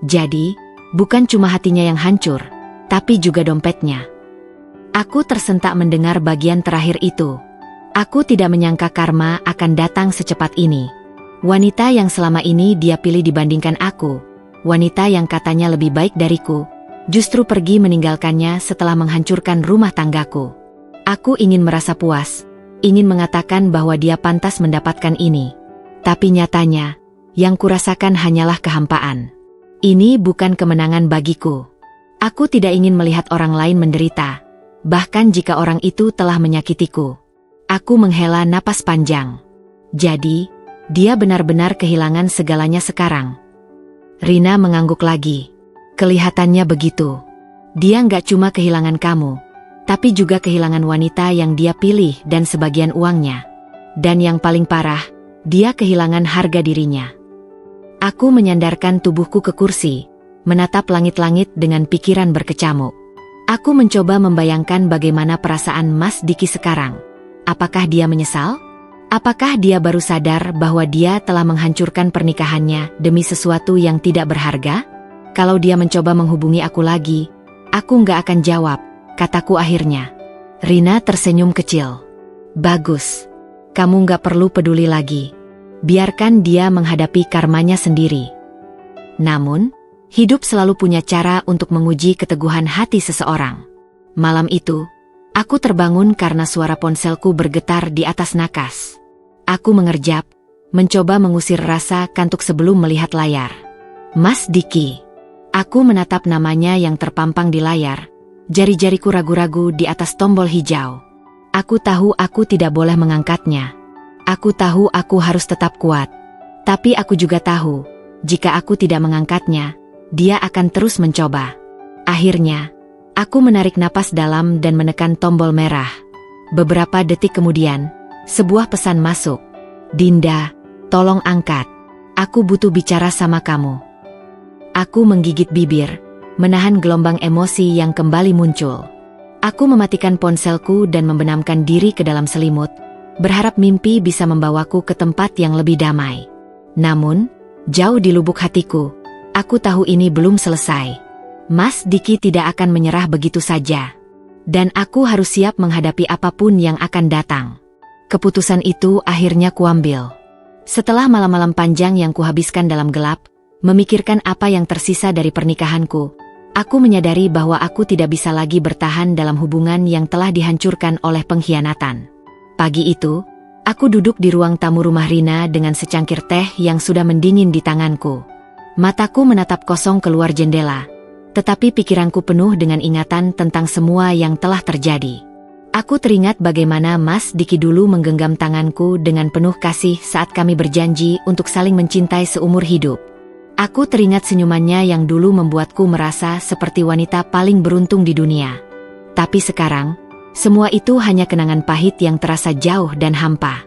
Jadi, bukan cuma hatinya yang hancur, tapi juga dompetnya." Aku tersentak mendengar bagian terakhir itu. Aku tidak menyangka karma akan datang secepat ini. Wanita yang selama ini dia pilih dibandingkan aku, wanita yang katanya lebih baik dariku, justru pergi meninggalkannya setelah menghancurkan rumah tanggaku. Aku ingin merasa puas, ingin mengatakan bahwa dia pantas mendapatkan ini. Tapi nyatanya, Yang kurasakan hanyalah kehampaan. Ini bukan kemenangan bagiku. Aku tidak ingin melihat orang lain menderita, bahkan jika orang itu telah menyakitiku. Aku menghela napas panjang. Jadi, dia benar-benar kehilangan segalanya sekarang. Rina mengangguk lagi. Kelihatannya begitu. Dia nggak cuma kehilangan kamu, tapi juga kehilangan wanita yang dia pilih dan sebagian uangnya. Dan yang paling parah, dia kehilangan harga dirinya. Aku menyandarkan tubuhku ke kursi, menatap langit-langit dengan pikiran berkecamuk. Aku mencoba membayangkan bagaimana perasaan Mas Diki sekarang. Apakah dia menyesal? Apakah dia baru sadar bahwa dia telah menghancurkan pernikahannya demi sesuatu yang tidak berharga? Kalau dia mencoba menghubungi aku lagi, aku nggak akan jawab, kataku akhirnya. Rina tersenyum kecil. Bagus. Kamu nggak perlu peduli lagi. Biarkan dia menghadapi karmanya sendiri. Namun, hidup selalu punya cara untuk menguji keteguhan hati seseorang. Malam itu, aku terbangun karena suara ponselku bergetar di atas nakas. Aku mengerjap, mencoba mengusir rasa kantuk sebelum melihat layar. Mas Diki. Aku menatap namanya yang terpampang di layar, jari-jariku ragu-ragu di atas tombol hijau. Aku tahu aku tidak boleh mengangkatnya. Aku tahu aku harus tetap kuat. Tapi aku juga tahu, jika aku tidak mengangkatnya, dia akan terus mencoba. Akhirnya, aku menarik napas dalam dan menekan tombol merah. Beberapa detik kemudian, sebuah pesan masuk. Dinda, tolong angkat. Aku butuh bicara sama kamu. Aku menggigit bibir, menahan gelombang emosi yang kembali muncul. Aku mematikan ponselku dan membenamkan diri ke dalam selimut, berharap mimpi bisa membawaku ke tempat yang lebih damai. Namun, jauh di lubuk hatiku, aku tahu ini belum selesai. Mas Diki tidak akan menyerah begitu saja. Dan aku harus siap menghadapi apapun yang akan datang. Keputusan itu akhirnya kuambil. Setelah malam-malam panjang yang kuhabiskan dalam gelap, memikirkan apa yang tersisa dari pernikahanku, aku menyadari bahwa aku tidak bisa lagi bertahan dalam hubungan yang telah dihancurkan oleh pengkhianatan. Pagi itu, aku duduk di ruang tamu rumah Rina dengan secangkir teh yang sudah mendingin di tanganku. Mataku menatap kosong keluar jendela, tetapi pikiranku penuh dengan ingatan tentang semua yang telah terjadi. Aku teringat bagaimana Mas Diki dulu menggenggam tanganku dengan penuh kasih saat kami berjanji untuk saling mencintai seumur hidup. Aku teringat senyumannya yang dulu membuatku merasa seperti wanita paling beruntung di dunia. Tapi sekarang, semua itu hanya kenangan pahit yang terasa jauh dan hampa.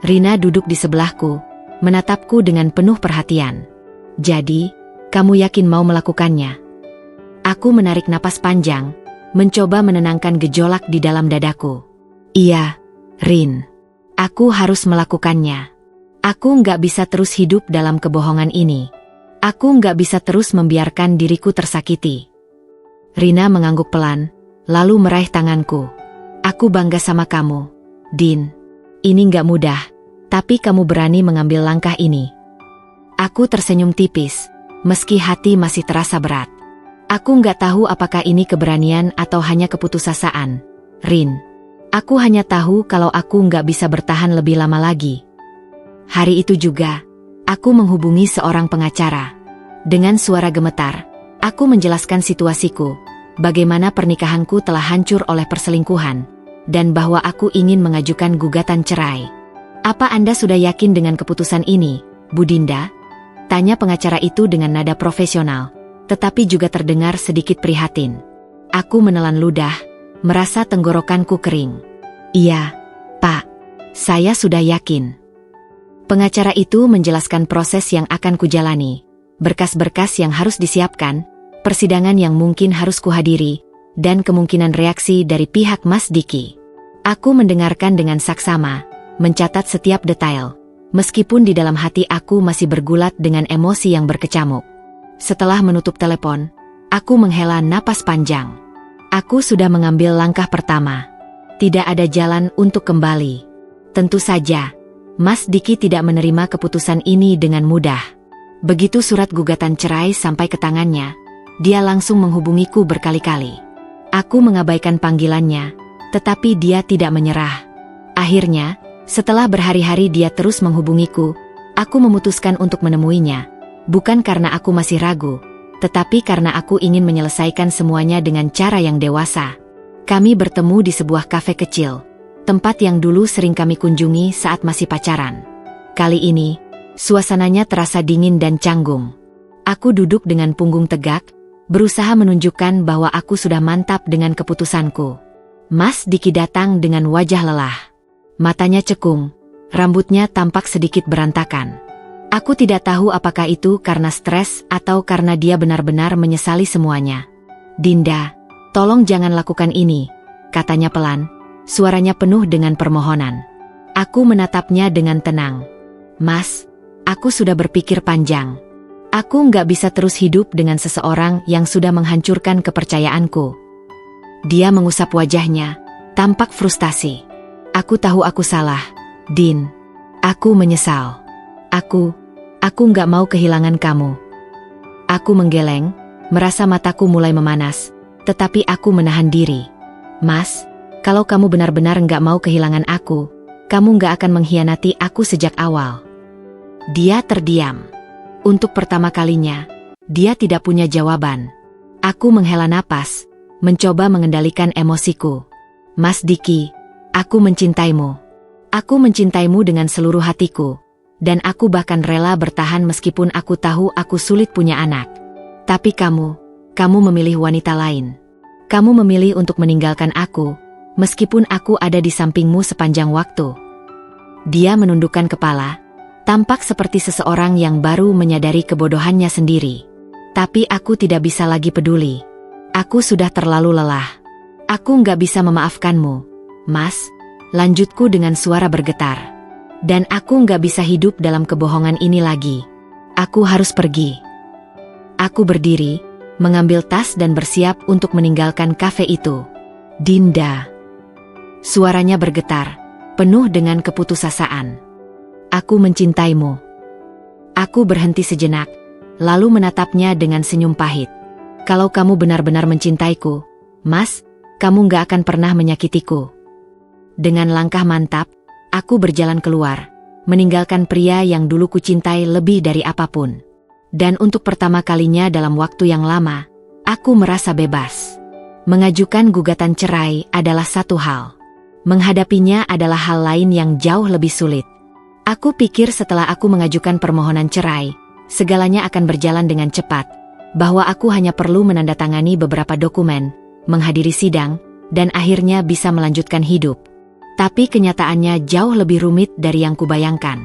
Rina duduk di sebelahku, menatapku dengan penuh perhatian. Jadi, kamu yakin mau melakukannya? Aku menarik napas panjang, mencoba menenangkan gejolak di dalam dadaku. Iya, Rin. Aku harus melakukannya. Aku nggak bisa terus hidup dalam kebohongan ini. Aku nggak bisa terus membiarkan diriku tersakiti. Rina mengangguk pelan, lalu meraih tanganku. Aku bangga sama kamu, Din. Ini nggak mudah, tapi kamu berani mengambil langkah ini. Aku tersenyum tipis, meski hati masih terasa berat. Aku nggak tahu apakah ini keberanian atau hanya keputusasaan, Rin. Aku hanya tahu kalau aku nggak bisa bertahan lebih lama lagi. Hari itu juga, aku menghubungi seorang pengacara. Dengan suara gemetar, aku menjelaskan situasiku, bagaimana pernikahanku telah hancur oleh perselingkuhan, dan bahwa aku ingin mengajukan gugatan cerai. Apa Anda sudah yakin dengan keputusan ini, Bu Dinda? Tanya pengacara itu dengan nada profesional, tetapi juga terdengar sedikit prihatin. Aku menelan ludah, merasa tenggorokanku kering. Iya, Pak. Saya sudah yakin. Pengacara itu menjelaskan proses yang akan kujalani, berkas-berkas yang harus disiapkan, persidangan yang mungkin harus kuhadiri, dan kemungkinan reaksi dari pihak Mas Diki. Aku mendengarkan dengan saksama, mencatat setiap detail, meskipun di dalam hati aku masih bergulat dengan emosi yang berkecamuk. Setelah menutup telepon, aku menghela napas panjang. Aku sudah mengambil langkah pertama. Tidak ada jalan untuk kembali. Tentu saja, Mas Diki tidak menerima keputusan ini dengan mudah. Begitu surat gugatan cerai sampai ke tangannya, dia langsung menghubungiku berkali-kali. Aku mengabaikan panggilannya, tetapi dia tidak menyerah. Akhirnya, setelah berhari-hari dia terus menghubungiku, Aku memutuskan untuk menemuinya, bukan karena aku masih ragu, tetapi karena aku ingin menyelesaikan semuanya dengan cara yang dewasa. Kami bertemu di sebuah kafe kecil, tempat yang dulu sering kami kunjungi saat masih pacaran. Kali ini, suasananya terasa dingin dan canggung. Aku duduk dengan punggung tegak, berusaha menunjukkan bahwa aku sudah mantap dengan keputusanku. Mas Diki datang dengan wajah lelah. Matanya cekung, rambutnya tampak sedikit berantakan. Aku tidak tahu apakah itu karena stres atau karena dia benar-benar menyesali semuanya. "Dinda, tolong jangan lakukan ini," katanya pelan, suaranya penuh dengan permohonan. Aku menatapnya dengan tenang. "Mas, aku sudah berpikir panjang. Aku nggak bisa terus hidup dengan seseorang yang sudah menghancurkan kepercayaanku." Dia mengusap wajahnya, tampak frustasi. "Aku tahu aku salah, Din. Aku menyesal. Aku nggak mau kehilangan kamu." Aku menggeleng, merasa mataku mulai memanas, tetapi aku menahan diri. "Mas, kalau kamu benar-benar nggak mau kehilangan aku, kamu nggak akan mengkhianati aku sejak awal." Dia terdiam. Untuk pertama kalinya, dia tidak punya jawaban. Aku menghela napas, mencoba mengendalikan emosiku. "Mas Diki, aku mencintaimu. Aku mencintaimu dengan seluruh hatiku, dan aku bahkan rela bertahan meskipun aku tahu aku sulit punya anak. Tapi kamu memilih wanita lain. Kamu memilih untuk meninggalkan aku, meskipun aku ada di sampingmu sepanjang waktu." Dia menundukkan kepala, tampak seperti seseorang yang baru menyadari kebodohannya sendiri. Tapi aku tidak bisa lagi peduli. Aku sudah terlalu lelah. "Aku nggak bisa memaafkanmu, Mas," lanjutku dengan suara bergetar. "Dan aku nggak bisa hidup dalam kebohongan ini lagi. Aku harus pergi." Aku berdiri, mengambil tas dan bersiap untuk meninggalkan kafe itu. "Dinda." Suaranya bergetar, penuh dengan keputusasaan. "Aku mencintaimu." Aku berhenti sejenak, lalu menatapnya dengan senyum pahit. "Kalau kamu benar-benar mencintaiku, Mas, kamu nggak akan pernah menyakitiku." Dengan langkah mantap, aku berjalan keluar, meninggalkan pria yang dulu kucintai lebih dari apapun. Dan untuk pertama kalinya dalam waktu yang lama, aku merasa bebas. Mengajukan gugatan cerai adalah satu hal. Menghadapinya adalah hal lain yang jauh lebih sulit. Aku pikir setelah aku mengajukan permohonan cerai, segalanya akan berjalan dengan cepat, bahwa aku hanya perlu menandatangani beberapa dokumen, menghadiri sidang, dan akhirnya bisa melanjutkan hidup. Tapi kenyataannya jauh lebih rumit dari yang kubayangkan.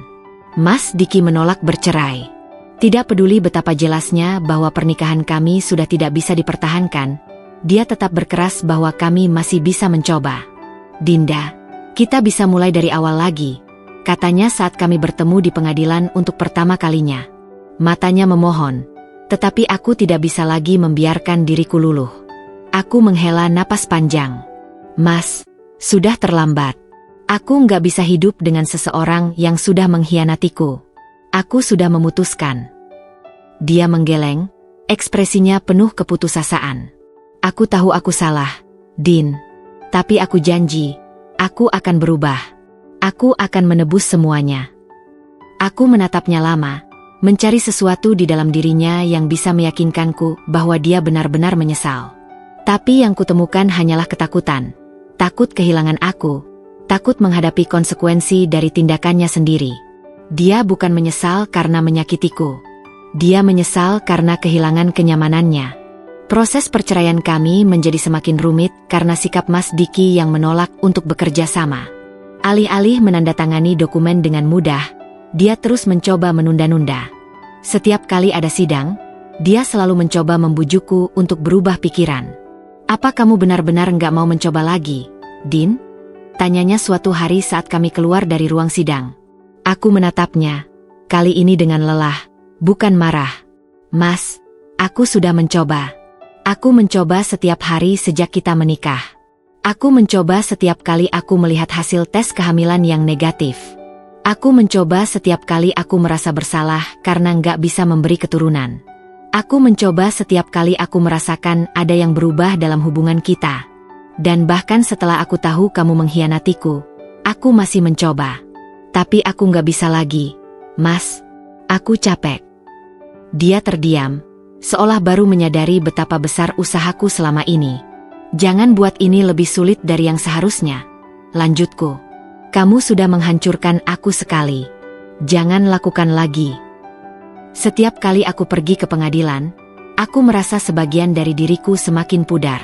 Mas Diki menolak bercerai. Tidak peduli betapa jelasnya bahwa pernikahan kami sudah tidak bisa dipertahankan, dia tetap berkeras bahwa kami masih bisa mencoba. "Dinda, kita bisa mulai dari awal lagi," katanya saat kami bertemu di pengadilan untuk pertama kalinya. Matanya memohon, tetapi aku tidak bisa lagi membiarkan diriku luluh. Aku menghela napas panjang. "Mas, sudah terlambat. Aku nggak bisa hidup dengan seseorang yang sudah mengkhianatiku. Aku sudah memutuskan." Dia menggeleng, ekspresinya penuh keputusasaan. "Aku tahu aku salah, Din. Tapi aku janji, aku akan berubah. Aku akan menebus semuanya." Aku menatapnya lama, mencari sesuatu di dalam dirinya yang bisa meyakinkanku bahwa dia benar-benar menyesal. Tapi yang kutemukan hanyalah ketakutan. Takut kehilangan aku, takut menghadapi konsekuensi dari tindakannya sendiri. Dia bukan menyesal karena menyakitiku. Dia menyesal karena kehilangan kenyamanannya. Proses perceraian kami menjadi semakin rumit karena sikap Mas Diki yang menolak untuk bekerja sama. Alih-alih menandatangani dokumen dengan mudah, dia terus mencoba menunda-nunda. Setiap kali ada sidang, dia selalu mencoba membujukku untuk berubah pikiran. "Apa kamu benar-benar nggak mau mencoba lagi, Din?" tanyanya suatu hari saat kami keluar dari ruang sidang. Aku menatapnya, kali ini dengan lelah, bukan marah. "Mas, aku sudah mencoba. Aku mencoba setiap hari sejak kita menikah. Aku mencoba setiap kali aku melihat hasil tes kehamilan yang negatif. Aku mencoba setiap kali aku merasa bersalah karena nggak bisa memberi keturunan. Aku mencoba setiap kali aku merasakan ada yang berubah dalam hubungan kita. Dan bahkan setelah aku tahu kamu mengkhianatiku, aku masih mencoba. Tapi aku nggak bisa lagi. Mas, aku capek. Dia terdiam, seolah baru menyadari betapa besar usahaku selama ini. Jangan buat ini lebih sulit dari yang seharusnya. Lanjutku. Kamu sudah menghancurkan aku sekali. Jangan lakukan lagi. Setiap kali aku pergi ke pengadilan, aku merasa sebagian dari diriku semakin pudar.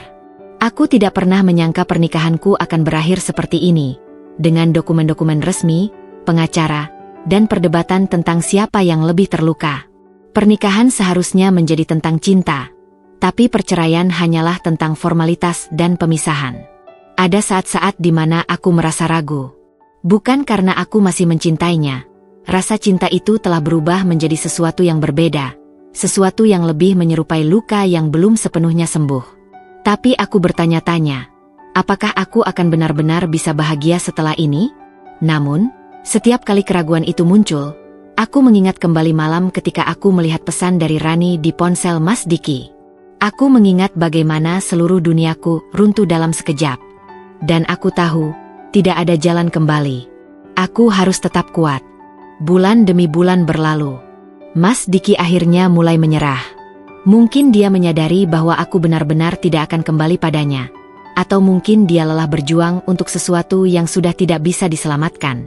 Aku tidak pernah menyangka pernikahanku akan berakhir seperti ini, dengan dokumen-dokumen resmi, pengacara, dan perdebatan tentang siapa yang lebih terluka. Pernikahan seharusnya menjadi tentang cinta, tapi perceraian hanyalah tentang formalitas dan pemisahan. Ada saat-saat di mana aku merasa ragu. Bukan karena aku masih mencintainya. Rasa cinta itu telah berubah menjadi sesuatu yang berbeda, sesuatu yang lebih menyerupai luka yang belum sepenuhnya sembuh. Tapi aku bertanya-tanya, apakah aku akan benar-benar bisa bahagia setelah ini? Namun, setiap kali keraguan itu muncul, aku mengingat kembali malam ketika aku melihat pesan dari Rani di ponsel Mas Diki. Aku mengingat bagaimana seluruh duniaku runtuh dalam sekejap. Dan aku tahu, tidak ada jalan kembali. Aku harus tetap kuat. Bulan demi bulan berlalu. Mas Diki akhirnya mulai menyerah. Mungkin dia menyadari bahwa aku benar-benar tidak akan kembali padanya. Atau mungkin dia lelah berjuang untuk sesuatu yang sudah tidak bisa diselamatkan.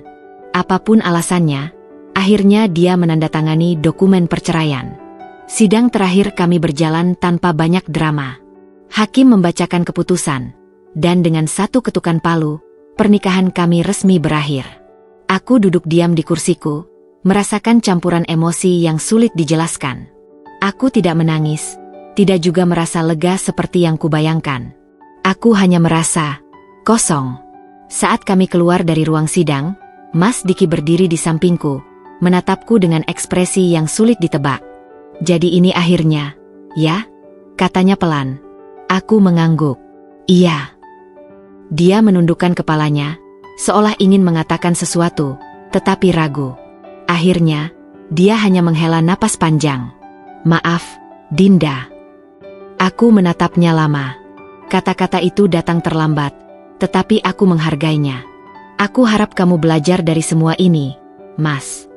Apapun alasannya, akhirnya dia menandatangani dokumen perceraian. Sidang terakhir kami berjalan tanpa banyak drama. Hakim membacakan keputusan, dan dengan satu ketukan palu, pernikahan kami resmi berakhir. Aku duduk diam di kursiku, merasakan campuran emosi yang sulit dijelaskan. Aku tidak menangis, tidak juga merasa lega seperti yang kubayangkan. Aku hanya merasa kosong. Saat kami keluar dari ruang sidang, Mas Diki berdiri di sampingku, menatapku dengan ekspresi yang sulit ditebak. Jadi ini akhirnya, ya? Katanya pelan. Aku mengangguk. Iya. Dia menundukkan kepalanya, seolah ingin mengatakan sesuatu, tetapi ragu. Akhirnya, dia hanya menghela napas panjang. Maaf, Dinda. Aku menatapnya lama. Kata-kata itu datang terlambat, tetapi aku menghargainya. Aku harap kamu belajar dari semua ini, Mas.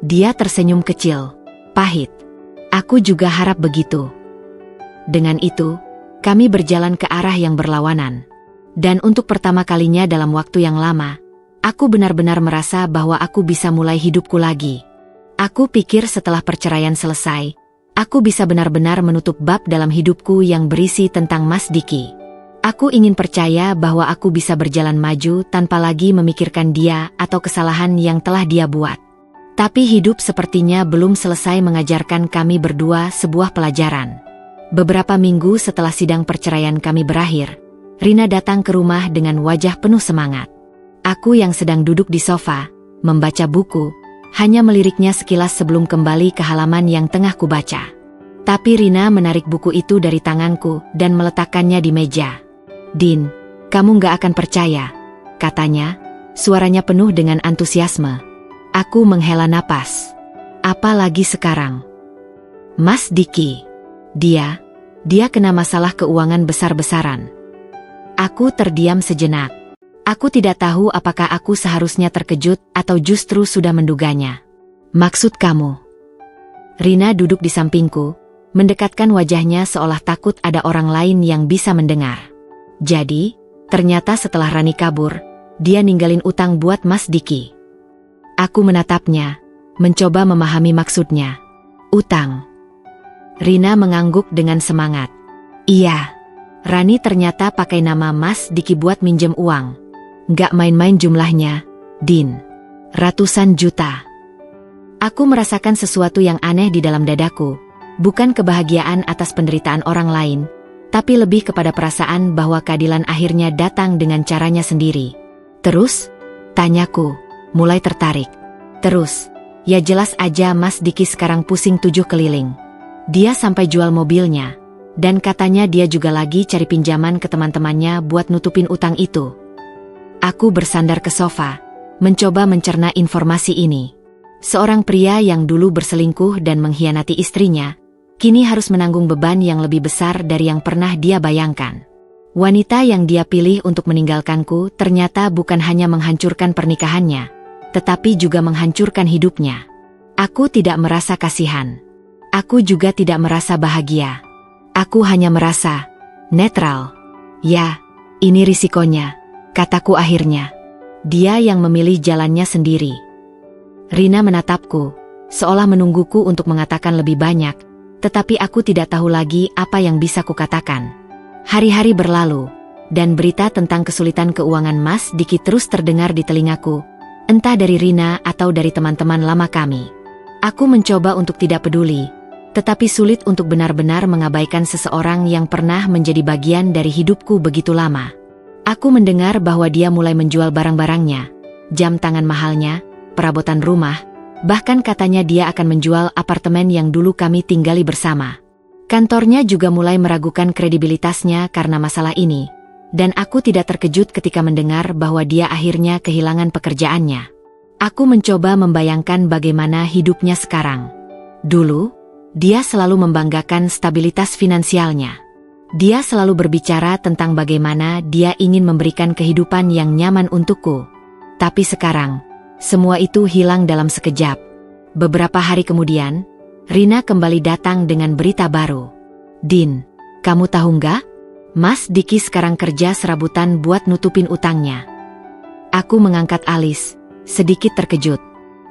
Dia tersenyum kecil, pahit. Aku juga harap begitu. Dengan itu, kami berjalan ke arah yang berlawanan. Dan untuk pertama kalinya dalam waktu yang lama, aku benar-benar merasa bahwa aku bisa mulai hidupku lagi. Aku pikir setelah perceraian selesai, aku bisa benar-benar menutup bab dalam hidupku yang berisi tentang Mas Diki. Aku ingin percaya bahwa aku bisa berjalan maju tanpa lagi memikirkan dia atau kesalahan yang telah dia buat. Tapi hidup sepertinya belum selesai mengajarkan kami berdua sebuah pelajaran. Beberapa minggu setelah sidang perceraian kami berakhir, Rina datang ke rumah dengan wajah penuh semangat. Aku yang sedang duduk di sofa, membaca buku, hanya meliriknya sekilas sebelum kembali ke halaman yang tengah kubaca. Tapi Rina menarik buku itu dari tanganku dan meletakkannya di meja. Din, kamu gak akan percaya, katanya, suaranya penuh dengan antusiasme. Aku menghela napas. Apalagi sekarang. Mas Diki. Dia kena masalah keuangan besar-besaran. Aku terdiam sejenak. Aku tidak tahu apakah aku seharusnya terkejut atau justru sudah menduganya. Maksud kamu? Rina duduk di sampingku, mendekatkan wajahnya seolah takut ada orang lain yang bisa mendengar. Jadi, ternyata setelah Rani kabur, dia ninggalin utang buat Mas Diki. Aku menatapnya, mencoba memahami maksudnya. Utang. Rina mengangguk dengan semangat. Iya, Rani ternyata pakai nama Mas Diki buat minjem uang. Gak main-main jumlahnya, Din. Ratusan juta. Aku merasakan sesuatu yang aneh di dalam dadaku, bukan kebahagiaan atas penderitaan orang lain, tapi lebih kepada perasaan bahwa keadilan akhirnya datang dengan caranya sendiri. Terus? Tanyaku, mulai tertarik. Terus, ya jelas aja Mas Diki sekarang pusing 7 keliling. Dia sampai jual mobilnya, dan katanya dia juga lagi cari pinjaman ke teman-temannya buat nutupin utang itu. Aku bersandar ke sofa, mencoba mencerna informasi ini. Seorang pria yang dulu berselingkuh dan mengkhianati istrinya, kini harus menanggung beban yang lebih besar dari yang pernah dia bayangkan. Wanita yang dia pilih untuk meninggalkanku ternyata bukan hanya menghancurkan pernikahannya, tetapi juga menghancurkan hidupnya. Aku tidak merasa kasihan. Aku juga tidak merasa bahagia. Aku hanya merasa netral. Ya, ini risikonya, kataku akhirnya. Dia yang memilih jalannya sendiri. Rina menatapku, seolah menungguku untuk mengatakan lebih banyak, tetapi aku tidak tahu lagi apa yang bisa kukatakan. Hari-hari berlalu, dan berita tentang kesulitan keuangan Mas Diki terus terdengar di telingaku, entah dari Rina atau dari teman-teman lama kami. Aku mencoba untuk tidak peduli, tetapi sulit untuk benar-benar mengabaikan seseorang yang pernah menjadi bagian dari hidupku begitu lama. Aku mendengar bahwa dia mulai menjual barang-barangnya, jam tangan mahalnya, perabotan rumah, bahkan katanya dia akan menjual apartemen yang dulu kami tinggali bersama. Kantornya juga mulai meragukan kredibilitasnya karena masalah ini, dan aku tidak terkejut ketika mendengar bahwa dia akhirnya kehilangan pekerjaannya. Aku mencoba membayangkan bagaimana hidupnya sekarang. Dulu, dia selalu membanggakan stabilitas finansialnya. Dia selalu berbicara tentang bagaimana dia ingin memberikan kehidupan yang nyaman untukku. Tapi sekarang, semua itu hilang dalam sekejap. Beberapa hari kemudian, Rina kembali datang dengan berita baru. "Din, kamu tahu nggak? Mas Diki sekarang kerja serabutan buat nutupin utangnya." Aku mengangkat alis, sedikit terkejut.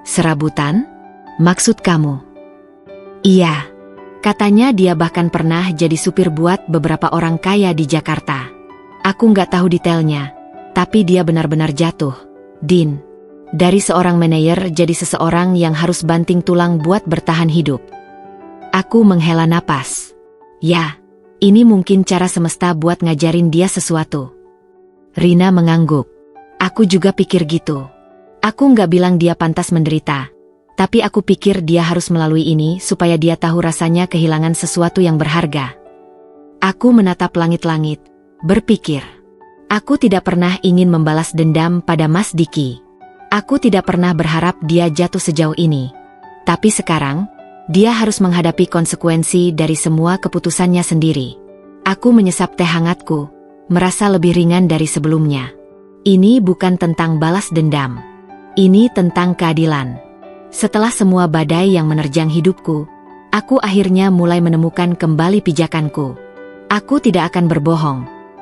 "Serabutan? Maksud kamu?" "Iya. Katanya dia bahkan pernah jadi supir buat beberapa orang kaya di Jakarta. Aku nggak tahu detailnya, tapi dia benar-benar jatuh, Din. Dari seorang manajer jadi seseorang yang harus banting tulang buat bertahan hidup." Aku menghela napas. Ya, ini mungkin cara semesta buat ngajarin dia sesuatu. Rina mengangguk. Aku juga pikir gitu. Aku nggak bilang dia pantas menderita, tapi aku pikir dia harus melalui ini supaya dia tahu rasanya kehilangan sesuatu yang berharga. Aku menatap langit-langit, berpikir. Aku tidak pernah ingin membalas dendam pada Mas Diki. Aku tidak pernah berharap dia jatuh sejauh ini. Tapi sekarang, dia harus menghadapi konsekuensi dari semua keputusannya sendiri. Aku menyesap teh hangatku, merasa lebih ringan dari sebelumnya. Ini bukan tentang balas dendam. Ini tentang keadilan. Setelah semua badai yang menerjang hidupku, aku akhirnya mulai menemukan kembali pijakanku. Aku tidak akan berbohong.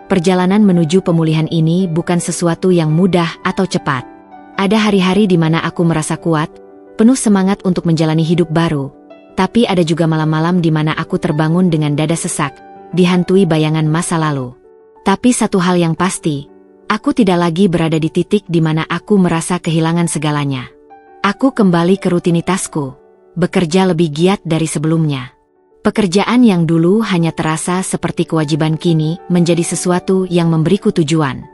Perjalanan menuju pemulihan ini bukan sesuatu yang mudah atau cepat. Ada hari-hari di mana aku merasa kuat, penuh semangat untuk menjalani hidup baru. Tapi ada juga malam-malam di mana aku terbangun dengan dada sesak, dihantui bayangan masa lalu. Tapi satu hal yang pasti, aku tidak lagi berada di titik di mana aku merasa kehilangan segalanya. Aku kembali ke rutinitasku, bekerja lebih giat dari sebelumnya. Pekerjaan yang dulu hanya terasa seperti kewajiban kini menjadi sesuatu yang memberiku tujuan.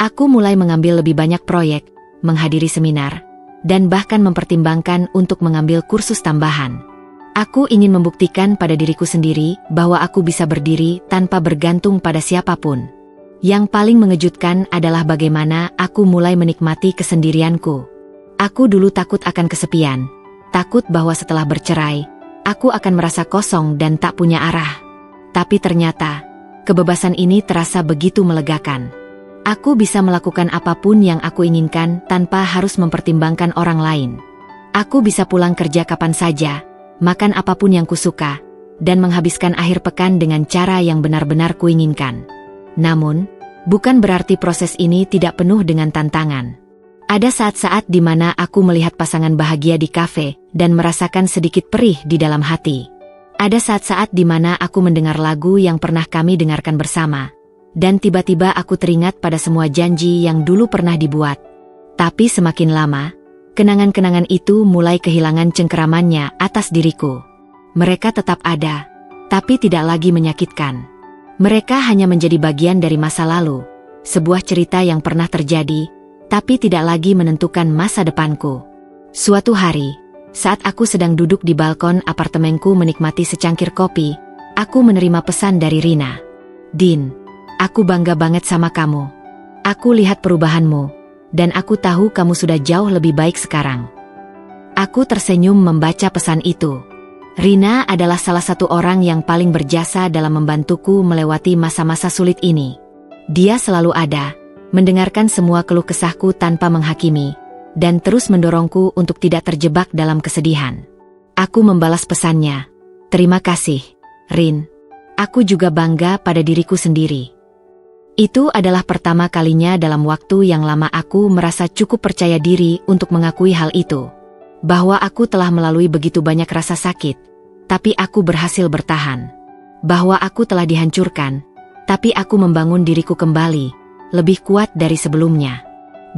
Aku mulai mengambil lebih banyak proyek, menghadiri seminar, dan bahkan mempertimbangkan untuk mengambil kursus tambahan. Aku ingin membuktikan pada diriku sendiri bahwa aku bisa berdiri tanpa bergantung pada siapapun. Yang paling mengejutkan adalah bagaimana aku mulai menikmati kesendirianku. Aku dulu takut akan kesepian, takut bahwa setelah bercerai, aku akan merasa kosong dan tak punya arah. Tapi ternyata, kebebasan ini terasa begitu melegakan. Aku bisa melakukan apapun yang aku inginkan tanpa harus mempertimbangkan orang lain. Aku bisa pulang kerja kapan saja, makan apapun yang kusuka, dan menghabiskan akhir pekan dengan cara yang benar-benar kuinginkan. Namun, bukan berarti proses ini tidak penuh dengan tantangan. Ada saat-saat di mana aku melihat pasangan bahagia di kafe dan merasakan sedikit perih di dalam hati. Ada saat-saat di mana aku mendengar lagu yang pernah kami dengarkan bersama, dan tiba-tiba aku teringat pada semua janji yang dulu pernah dibuat. Tapi semakin lama, kenangan-kenangan itu mulai kehilangan cengkeramannya atas diriku. Mereka tetap ada, tapi tidak lagi menyakitkan. Mereka hanya menjadi bagian dari masa lalu, sebuah cerita yang pernah terjadi, tapi tidak lagi menentukan masa depanku. Suatu hari, saat aku sedang duduk di balkon apartemenku menikmati secangkir kopi, aku menerima pesan dari Rina. "Din, aku bangga banget sama kamu. Aku lihat perubahanmu, dan aku tahu kamu sudah jauh lebih baik sekarang." Aku tersenyum membaca pesan itu. Rina adalah salah satu orang yang paling berjasa dalam membantuku melewati masa-masa sulit ini. Dia selalu ada, mendengarkan semua keluh kesahku tanpa menghakimi, dan terus mendorongku untuk tidak terjebak dalam kesedihan. Aku membalas pesannya. Terima kasih, Rin. Aku juga bangga pada diriku sendiri. Itu adalah pertama kalinya dalam waktu yang lama aku merasa cukup percaya diri untuk mengakui hal itu. Bahwa aku telah melalui begitu banyak rasa sakit, tapi aku berhasil bertahan. Bahwa aku telah dihancurkan, tapi aku membangun diriku kembali, lebih kuat dari sebelumnya.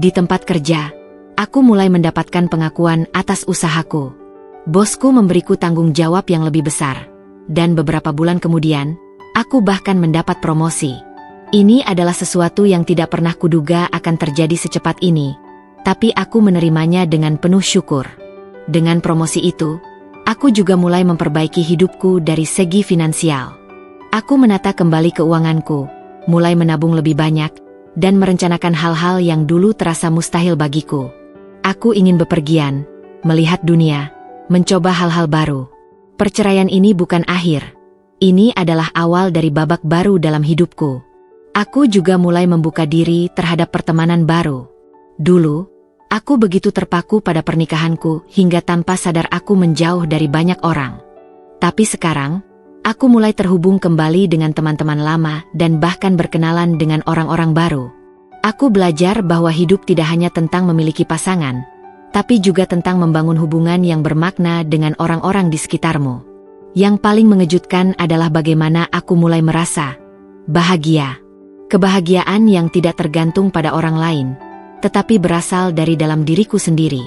Di tempat kerja, aku mulai mendapatkan pengakuan atas usahaku. Bosku memberiku tanggung jawab yang lebih besar, dan beberapa bulan kemudian, aku bahkan mendapat promosi. Ini adalah sesuatu yang tidak pernah kuduga akan terjadi secepat ini, tapi aku menerimanya dengan penuh syukur. Dengan promosi itu, aku juga mulai memperbaiki hidupku dari segi finansial. Aku menata kembali keuanganku, mulai menabung lebih banyak, dan merencanakan hal-hal yang dulu terasa mustahil bagiku. Aku ingin bepergian, melihat dunia, mencoba hal-hal baru. Perceraian ini bukan akhir. Ini adalah awal dari babak baru dalam hidupku. Aku juga mulai membuka diri terhadap pertemanan baru. Dulu, aku begitu terpaku pada pernikahanku hingga tanpa sadar aku menjauh dari banyak orang. Tapi sekarang, aku mulai terhubung kembali dengan teman-teman lama dan bahkan berkenalan dengan orang-orang baru. Aku belajar bahwa hidup tidak hanya tentang memiliki pasangan, tapi juga tentang membangun hubungan yang bermakna dengan orang-orang di sekitarmu. Yang paling mengejutkan adalah bagaimana aku mulai merasa bahagia. Kebahagiaan yang tidak tergantung pada orang lain, tetapi berasal dari dalam diriku sendiri.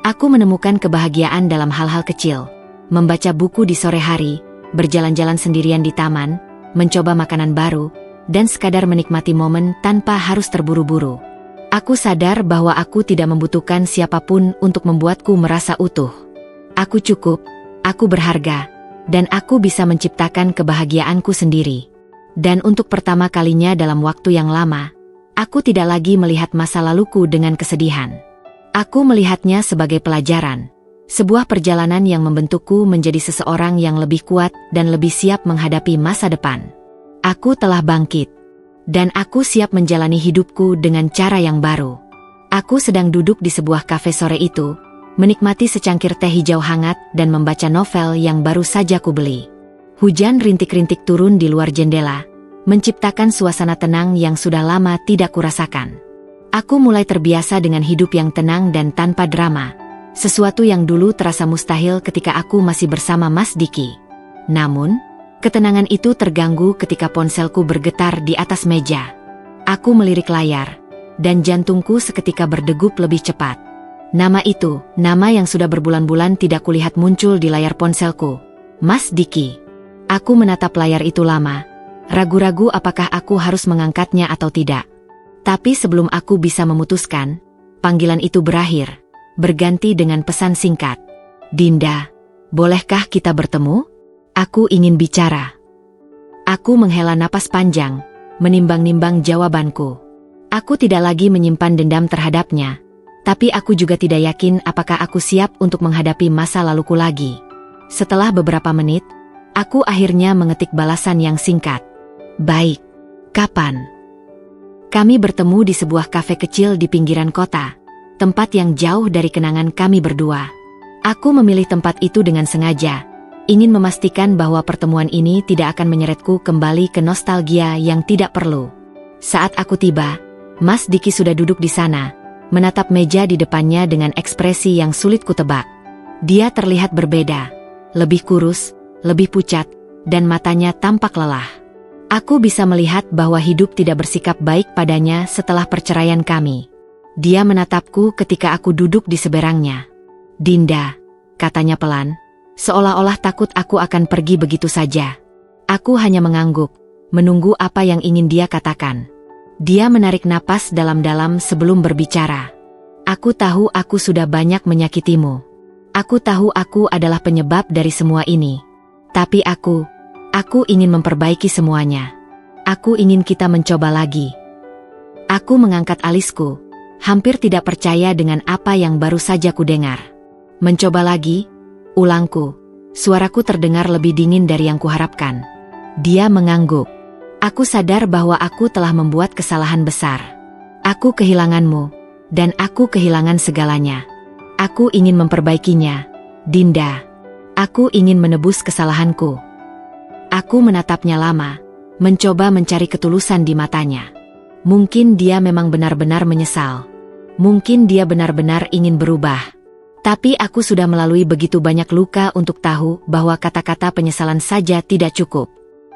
Aku menemukan kebahagiaan dalam hal-hal kecil, membaca buku di sore hari, berjalan-jalan sendirian di taman, mencoba makanan baru, dan sekadar menikmati momen tanpa harus terburu-buru. Aku sadar bahwa aku tidak membutuhkan siapapun untuk membuatku merasa utuh. Aku cukup, aku berharga, dan aku bisa menciptakan kebahagiaanku sendiri. Dan untuk pertama kalinya dalam waktu yang lama, aku tidak lagi melihat masa laluku dengan kesedihan. Aku melihatnya sebagai pelajaran, sebuah perjalanan yang membentukku menjadi seseorang yang lebih kuat dan lebih siap menghadapi masa depan. Aku telah bangkit. Dan aku siap menjalani hidupku dengan cara yang baru. Aku sedang duduk di sebuah kafe sore itu, menikmati secangkir teh hijau hangat dan membaca novel yang baru saja kubeli. Hujan rintik-rintik turun di luar jendela, menciptakan suasana tenang yang sudah lama tidak kurasakan. Aku mulai terbiasa dengan hidup yang tenang dan tanpa drama, sesuatu yang dulu terasa mustahil ketika aku masih bersama Mas Diki. Namun, ketenangan itu terganggu ketika ponselku bergetar di atas meja. Aku melirik layar, dan jantungku seketika berdegup lebih cepat. Nama itu, nama yang sudah berbulan-bulan tidak kulihat muncul di layar ponselku. Mas Diki. Aku menatap layar itu lama, ragu-ragu apakah aku harus mengangkatnya atau tidak. Tapi sebelum aku bisa memutuskan, panggilan itu berakhir, berganti dengan pesan singkat. Dinda, bolehkah kita bertemu? Aku ingin bicara. Aku menghela napas panjang, menimbang-nimbang jawabanku. Aku tidak lagi menyimpan dendam terhadapnya, tapi aku juga tidak yakin apakah aku siap untuk menghadapi masa laluku lagi. Setelah beberapa menit, aku akhirnya mengetik balasan yang singkat. Baik, kapan? Kami bertemu di sebuah kafe kecil di pinggiran kota, tempat yang jauh dari kenangan kami berdua. Aku memilih tempat itu dengan sengaja, ingin memastikan bahwa pertemuan ini tidak akan menyeretku kembali ke nostalgia yang tidak perlu. Saat aku tiba, Mas Diki sudah duduk di sana, menatap meja di depannya dengan ekspresi yang sulit kutebak. Dia terlihat berbeda, lebih kurus, lebih pucat, dan matanya tampak lelah. Aku bisa melihat bahwa hidup tidak bersikap baik padanya setelah perceraian kami. Dia menatapku ketika aku duduk di seberangnya. Dinda, katanya pelan, seolah-olah takut aku akan pergi begitu saja. Aku hanya mengangguk, menunggu apa yang ingin dia katakan. Dia menarik napas dalam-dalam sebelum berbicara. Aku tahu aku sudah banyak menyakitimu. Aku tahu aku adalah penyebab dari semua ini. Tapi aku ingin memperbaiki semuanya. Aku ingin kita mencoba lagi. Aku mengangkat alisku, hampir tidak percaya dengan apa yang baru saja kudengar. Mencoba lagi? Ulangku, suaraku terdengar lebih dingin dari yang kuharapkan. Dia mengangguk. Aku sadar bahwa aku telah membuat kesalahan besar. Aku kehilanganmu, dan aku kehilangan segalanya. Aku ingin memperbaikinya, Dinda. Aku ingin menebus kesalahanku. Aku menatapnya lama, mencoba mencari ketulusan di matanya. Mungkin dia memang benar-benar menyesal. Mungkin dia benar-benar ingin berubah. Tapi aku sudah melalui begitu banyak luka untuk tahu bahwa kata-kata penyesalan saja tidak cukup.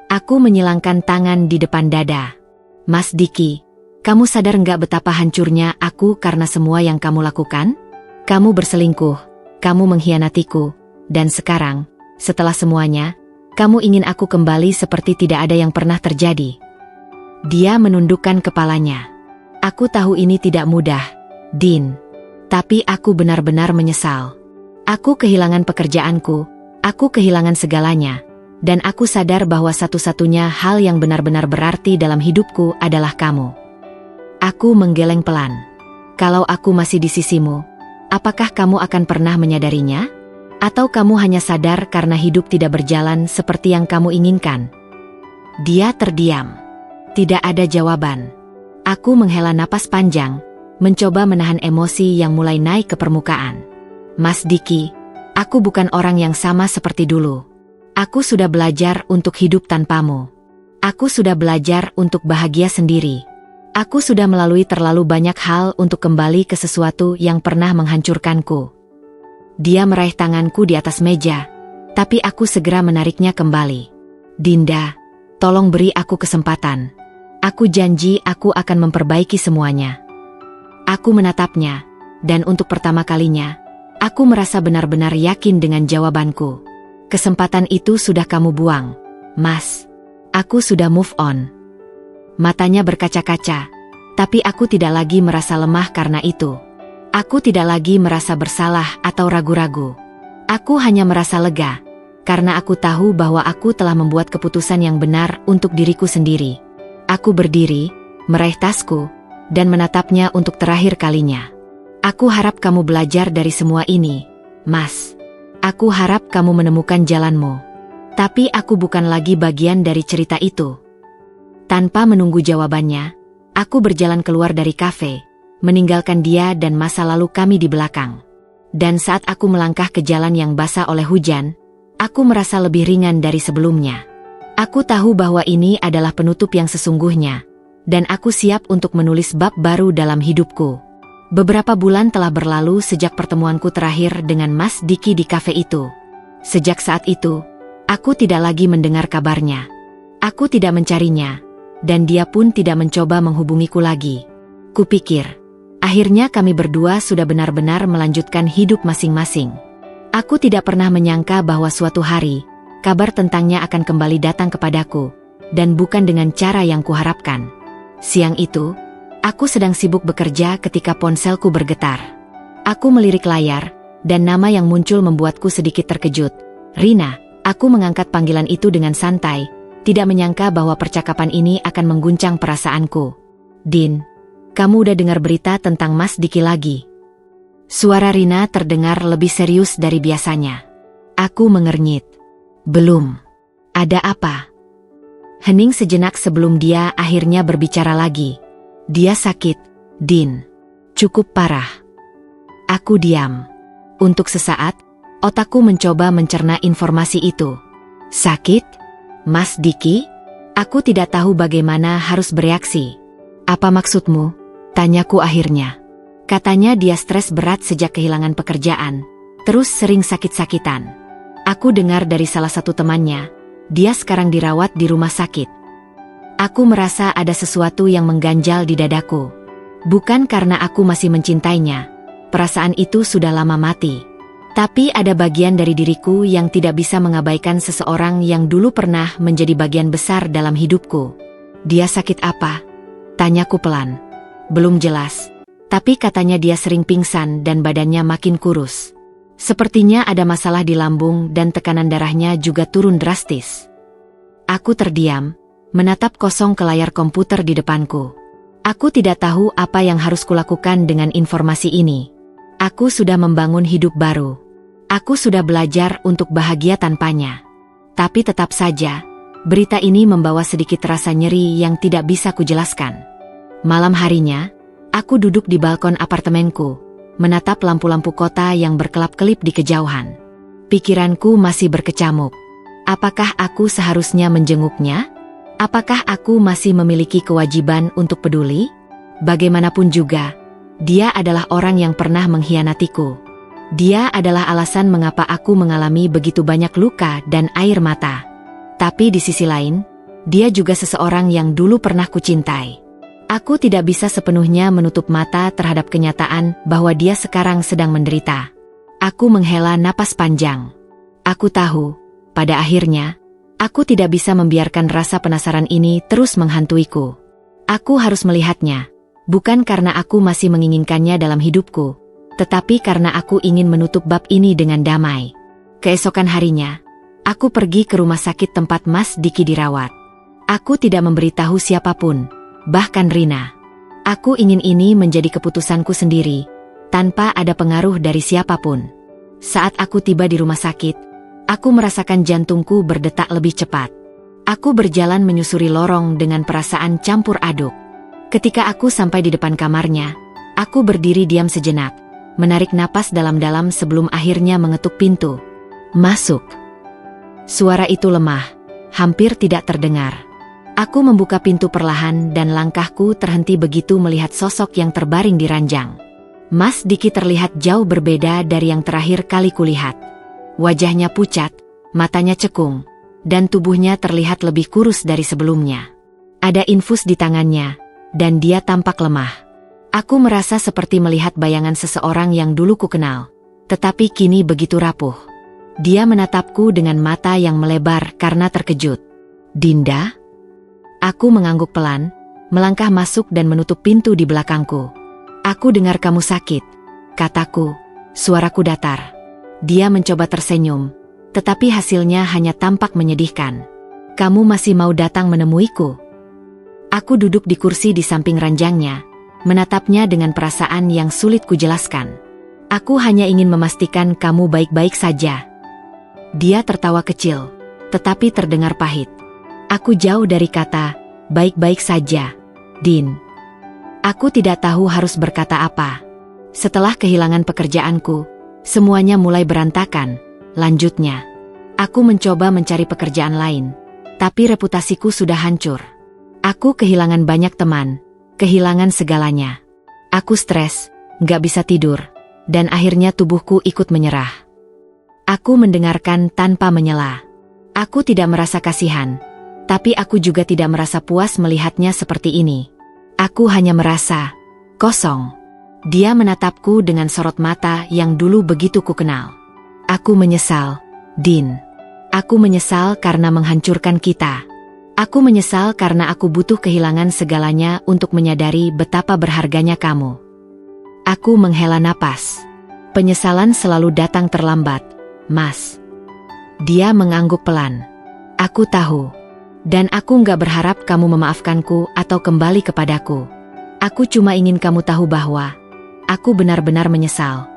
Aku menyilangkan tangan di depan dada. Mas Diki, kamu sadar nggak betapa hancurnya aku karena semua yang kamu lakukan? Kamu berselingkuh, kamu mengkhianatiku, dan sekarang, setelah semuanya, kamu ingin aku kembali seperti tidak ada yang pernah terjadi. Dia menundukkan kepalanya. Aku tahu ini tidak mudah, Din. Tapi aku benar-benar menyesal. Aku kehilangan pekerjaanku, aku kehilangan segalanya, dan aku sadar bahwa satu-satunya hal yang benar-benar berarti dalam hidupku adalah kamu. Aku menggeleng pelan. Kalau aku masih di sisimu, apakah kamu akan pernah menyadarinya? Atau kamu hanya sadar karena hidup tidak berjalan seperti yang kamu inginkan? Dia terdiam. Tidak ada jawaban. Aku menghela napas panjang, mencoba menahan emosi yang mulai naik ke permukaan. Mas Diki, aku bukan orang yang sama seperti dulu. Aku sudah belajar untuk hidup tanpamu. Aku sudah belajar untuk bahagia sendiri. Aku sudah melalui terlalu banyak hal untuk kembali ke sesuatu yang pernah menghancurkanku. Dia meraih tanganku di atas meja, tapi aku segera menariknya kembali. Dinda, tolong beri aku kesempatan. Aku janji aku akan memperbaiki semuanya. Aku menatapnya, dan untuk pertama kalinya, aku merasa benar-benar yakin dengan jawabanku. Kesempatan itu sudah kamu buang, Mas. Aku sudah move on. Matanya berkaca-kaca, tapi aku tidak lagi merasa lemah karena itu. Aku tidak lagi merasa bersalah atau ragu-ragu. Aku hanya merasa lega, karena aku tahu bahwa aku telah membuat keputusan yang benar untuk diriku sendiri. Aku berdiri, meraih tasku, dan menatapnya untuk terakhir kalinya. Aku harap kamu belajar dari semua ini, Mas. Aku harap kamu menemukan jalanmu. Tapi aku bukan lagi bagian dari cerita itu. Tanpa menunggu jawabannya, aku berjalan keluar dari kafe, meninggalkan dia dan masa lalu kami di belakang. Dan saat aku melangkah ke jalan yang basah oleh hujan, aku merasa lebih ringan dari sebelumnya. Aku tahu bahwa ini adalah penutup yang sesungguhnya, dan aku siap untuk menulis bab baru dalam hidupku. Beberapa bulan telah berlalu sejak pertemuanku terakhir dengan Mas Diki di kafe itu. Sejak saat itu, aku tidak lagi mendengar kabarnya. Aku tidak mencarinya, dan dia pun tidak mencoba menghubungiku lagi. Kupikir, akhirnya kami berdua sudah benar-benar melanjutkan hidup masing-masing. Aku tidak pernah menyangka bahwa suatu hari, kabar tentangnya akan kembali datang kepadaku, dan bukan dengan cara yang kuharapkan. Siang itu, aku sedang sibuk bekerja ketika ponselku bergetar. Aku melirik layar, dan nama yang muncul membuatku sedikit terkejut. Rina. Aku mengangkat panggilan itu dengan santai, tidak menyangka bahwa percakapan ini akan mengguncang perasaanku. Din, kamu udah dengar berita tentang Mas Diki lagi? Suara Rina terdengar lebih serius dari biasanya. Aku mengernyit. Belum. Ada apa? Hening sejenak sebelum dia akhirnya berbicara lagi. Dia sakit, Din. Cukup parah. Aku diam. Untuk sesaat, otakku mencoba mencerna informasi itu. Sakit? Mas Diki? Aku tidak tahu bagaimana harus bereaksi. Apa maksudmu? Tanyaku akhirnya. Katanya dia stres berat sejak kehilangan pekerjaan, terus sering sakit-sakitan. Aku dengar dari salah satu temannya, dia sekarang dirawat di rumah sakit. Aku merasa ada sesuatu yang mengganjal di dadaku. Bukan karena aku masih mencintainya, perasaan itu sudah lama mati. Tapi ada bagian dari diriku yang tidak bisa mengabaikan seseorang yang dulu pernah menjadi bagian besar dalam hidupku. Dia sakit apa? Tanyaku pelan. Belum jelas, tapi katanya dia sering pingsan dan badannya makin kurus. Sepertinya ada masalah di lambung dan tekanan darahnya juga turun drastis. Aku terdiam, menatap kosong ke layar komputer di depanku. Aku tidak tahu apa yang harus kulakukan dengan informasi ini. Aku sudah membangun hidup baru. Aku sudah belajar untuk bahagia tanpanya. Tapi tetap saja, berita ini membawa sedikit rasa nyeri yang tidak bisa kujelaskan. Malam harinya, aku duduk di balkon apartemenku, menatap lampu-lampu kota yang berkelap-kelip di kejauhan. Pikiranku masih berkecamuk. Apakah aku seharusnya menjenguknya? Apakah aku masih memiliki kewajiban untuk peduli? Bagaimanapun juga, dia adalah orang yang pernah mengkhianatiku. Dia adalah alasan mengapa aku mengalami begitu banyak luka dan air mata. Tapi di sisi lain, dia juga seseorang yang dulu pernah kucintai. Aku tidak bisa sepenuhnya menutup mata terhadap kenyataan bahwa dia sekarang sedang menderita. Aku menghela napas panjang. Aku tahu, pada akhirnya, aku tidak bisa membiarkan rasa penasaran ini terus menghantuiku. Aku harus melihatnya, bukan karena aku masih menginginkannya dalam hidupku, tetapi karena aku ingin menutup bab ini dengan damai. Keesokan harinya, aku pergi ke rumah sakit tempat Mas Diki dirawat. Aku tidak memberitahu siapapun, bahkan Rina. Aku ingin ini menjadi keputusanku sendiri, tanpa ada pengaruh dari siapapun. Saat aku tiba di rumah sakit, aku merasakan jantungku berdetak lebih cepat. Aku berjalan menyusuri lorong dengan perasaan campur aduk. Ketika aku sampai di depan kamarnya, aku berdiri diam sejenak, menarik napas dalam-dalam sebelum akhirnya mengetuk pintu. Masuk. Suara itu lemah, hampir tidak terdengar. Aku membuka pintu perlahan dan langkahku terhenti begitu melihat sosok yang terbaring di ranjang. Mas Diki terlihat jauh berbeda dari yang terakhir kali kulihat. Wajahnya pucat, matanya cekung, dan tubuhnya terlihat lebih kurus dari sebelumnya. Ada infus di tangannya, dan dia tampak lemah. Aku merasa seperti melihat bayangan seseorang yang dulu kukenal, tetapi kini begitu rapuh. Dia menatapku dengan mata yang melebar karena terkejut. Dinda? Aku mengangguk pelan, melangkah masuk dan menutup pintu di belakangku. Aku dengar kamu sakit, kataku, suaraku datar. Dia mencoba tersenyum, tetapi hasilnya hanya tampak menyedihkan. Kamu masih mau datang menemuiku? Aku duduk di kursi di samping ranjangnya, menatapnya dengan perasaan yang sulit kujelaskan. Aku hanya ingin memastikan kamu baik-baik saja. Dia tertawa kecil, tetapi terdengar pahit. Aku jauh dari kata, baik-baik saja, Din. Aku tidak tahu harus berkata apa. Setelah kehilangan pekerjaanku, semuanya mulai berantakan, lanjutnya. Aku mencoba mencari pekerjaan lain, tapi reputasiku sudah hancur. Aku kehilangan banyak teman, kehilangan segalanya. Aku stres, gak bisa tidur, dan akhirnya tubuhku ikut menyerah. Aku mendengarkan tanpa menyela. Aku tidak merasa kasihan, tapi aku juga tidak merasa puas melihatnya seperti ini. Aku hanya merasa kosong. Dia menatapku dengan sorot mata yang dulu begitu kukenal. Aku menyesal, Din. Aku menyesal karena menghancurkan kita. Aku menyesal karena aku butuh kehilangan segalanya untuk menyadari betapa berharganya kamu. Aku menghela napas. Penyesalan selalu datang terlambat, Mas. Dia mengangguk pelan. Aku tahu. Dan aku nggak berharap kamu memaafkanku atau kembali kepadaku. Aku cuma ingin kamu tahu bahwa aku benar-benar menyesal.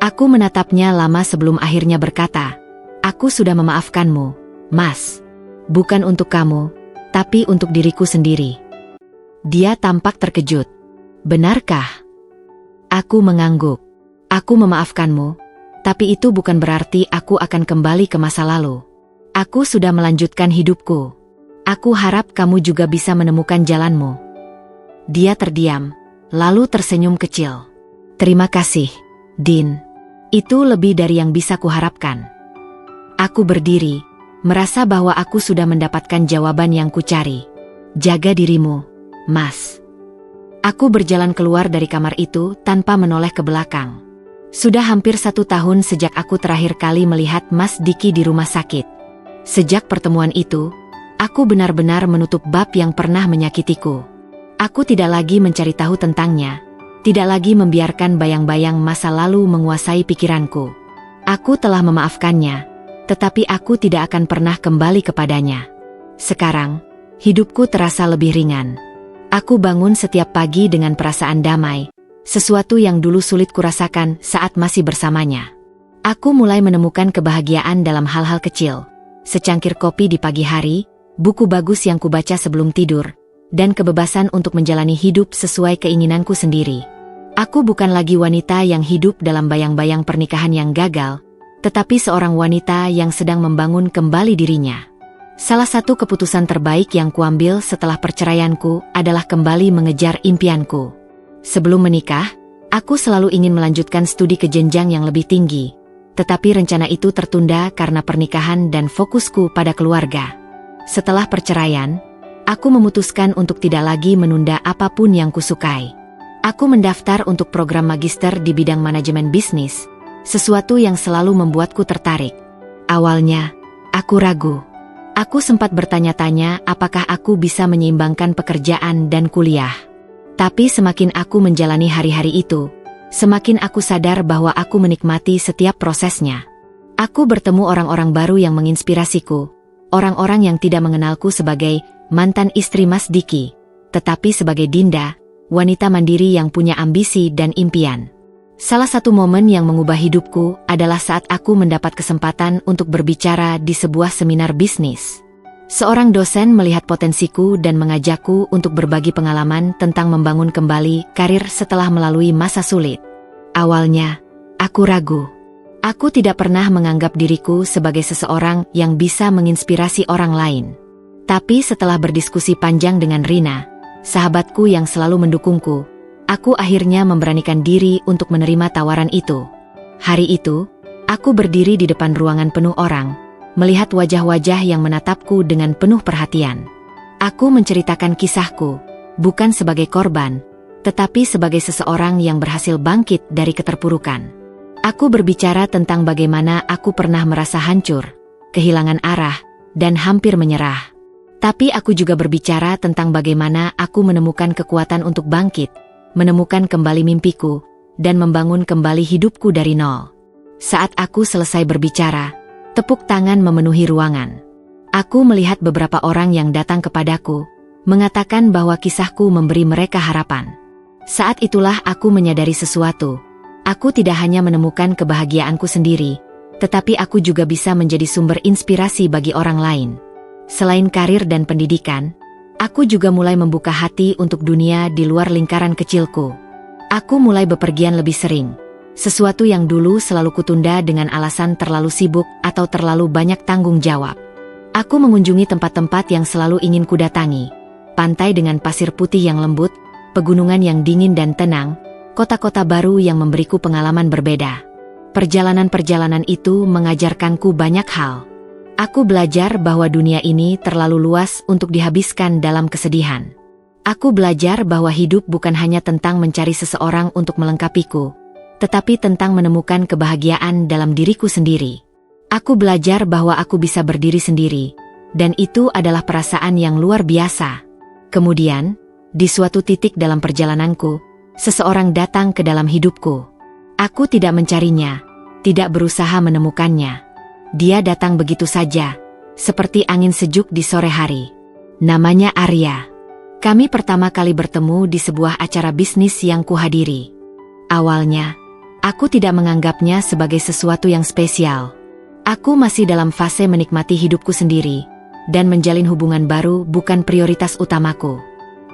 Aku menatapnya lama sebelum akhirnya berkata, aku sudah memaafkanmu, Mas. Bukan untuk kamu, tapi untuk diriku sendiri. Dia tampak terkejut. Benarkah? Aku mengangguk. Aku memaafkanmu, tapi itu bukan berarti aku akan kembali ke masa lalu. Aku sudah melanjutkan hidupku. Aku harap kamu juga bisa menemukan jalanmu. Dia terdiam, lalu tersenyum kecil. Terima kasih, Din. Itu lebih dari yang bisa kuharapkan. Aku berdiri, merasa bahwa aku sudah mendapatkan jawaban yang kucari. Jaga dirimu, Mas. Aku berjalan keluar dari kamar itu tanpa menoleh ke belakang. Sudah hampir 1 tahun sejak aku terakhir kali melihat Mas Diki di rumah sakit. Sejak pertemuan itu, aku benar-benar menutup bab yang pernah menyakitiku. Aku tidak lagi mencari tahu tentangnya, tidak lagi membiarkan bayang-bayang masa lalu menguasai pikiranku. Aku telah memaafkannya, tetapi aku tidak akan pernah kembali kepadanya. Sekarang, hidupku terasa lebih ringan. Aku bangun setiap pagi dengan perasaan damai, sesuatu yang dulu sulit kurasakan saat masih bersamanya. Aku mulai menemukan kebahagiaan dalam hal-hal kecil, secangkir kopi di pagi hari, buku bagus yang kubaca sebelum tidur, dan kebebasan untuk menjalani hidup sesuai keinginanku sendiri. Aku bukan lagi wanita yang hidup dalam bayang-bayang pernikahan yang gagal, tetapi seorang wanita yang sedang membangun kembali dirinya. Salah satu keputusan terbaik yang kuambil setelah perceraianku adalah kembali mengejar impianku. Sebelum menikah, aku selalu ingin melanjutkan studi ke jenjang yang lebih tinggi, tetapi rencana itu tertunda karena pernikahan dan fokusku pada keluarga. Setelah perceraian, aku memutuskan untuk tidak lagi menunda apapun yang kusukai. Aku mendaftar untuk program magister di bidang manajemen bisnis, sesuatu yang selalu membuatku tertarik. Awalnya, aku ragu. Aku sempat bertanya-tanya apakah aku bisa menyeimbangkan pekerjaan dan kuliah. Tapi semakin aku menjalani hari-hari itu, semakin aku sadar bahwa aku menikmati setiap prosesnya. Aku bertemu orang-orang baru yang menginspirasiku, orang-orang yang tidak mengenalku sebagai mantan istri Mas Diki, tetapi sebagai Dinda, wanita mandiri yang punya ambisi dan impian. Salah satu momen yang mengubah hidupku adalah saat aku mendapat kesempatan untuk berbicara di sebuah seminar bisnis. Seorang dosen melihat potensiku dan mengajakku untuk berbagi pengalaman tentang membangun kembali karir setelah melalui masa sulit. Awalnya, aku ragu. Aku tidak pernah menganggap diriku sebagai seseorang yang bisa menginspirasi orang lain. Tapi setelah berdiskusi panjang dengan Rina, sahabatku yang selalu mendukungku, aku akhirnya memberanikan diri untuk menerima tawaran itu. Hari itu, aku berdiri di depan ruangan penuh orang, melihat wajah-wajah yang menatapku dengan penuh perhatian. Aku menceritakan kisahku, bukan sebagai korban, tetapi sebagai seseorang yang berhasil bangkit dari keterpurukan. Aku berbicara tentang bagaimana aku pernah merasa hancur, kehilangan arah, dan hampir menyerah. Tapi aku juga berbicara tentang bagaimana aku menemukan kekuatan untuk bangkit, menemukan kembali mimpiku, dan membangun kembali hidupku dari nol. Saat aku selesai berbicara, tepuk tangan memenuhi ruangan. Aku melihat beberapa orang yang datang kepadaku, mengatakan bahwa kisahku memberi mereka harapan. Saat itulah aku menyadari sesuatu. Aku tidak hanya menemukan kebahagiaanku sendiri, tetapi aku juga bisa menjadi sumber inspirasi bagi orang lain. Selain karir dan pendidikan, aku juga mulai membuka hati untuk dunia di luar lingkaran kecilku. Aku mulai bepergian lebih sering, sesuatu yang dulu selalu kutunda dengan alasan terlalu sibuk atau terlalu banyak tanggung jawab. Aku mengunjungi tempat-tempat yang selalu ingin kudatangi, pantai dengan pasir putih yang lembut, pegunungan yang dingin dan tenang, kota-kota baru yang memberiku pengalaman berbeda. Perjalanan-perjalanan itu mengajarkanku banyak hal. Aku belajar bahwa dunia ini terlalu luas untuk dihabiskan dalam kesedihan. Aku belajar bahwa hidup bukan hanya tentang mencari seseorang untuk melengkapiku, tetapi tentang menemukan kebahagiaan dalam diriku sendiri. Aku belajar bahwa aku bisa berdiri sendiri, dan itu adalah perasaan yang luar biasa. Kemudian, di suatu titik dalam perjalananku, seseorang datang ke dalam hidupku. Aku tidak mencarinya, tidak berusaha menemukannya. Dia datang begitu saja, seperti angin sejuk di sore hari. Namanya Arya. Kami pertama kali bertemu di sebuah acara bisnis yang kuhadiri. Awalnya, aku tidak menganggapnya sebagai sesuatu yang spesial. Aku masih dalam fase menikmati hidupku sendiri, dan menjalin hubungan baru bukan prioritas utamaku.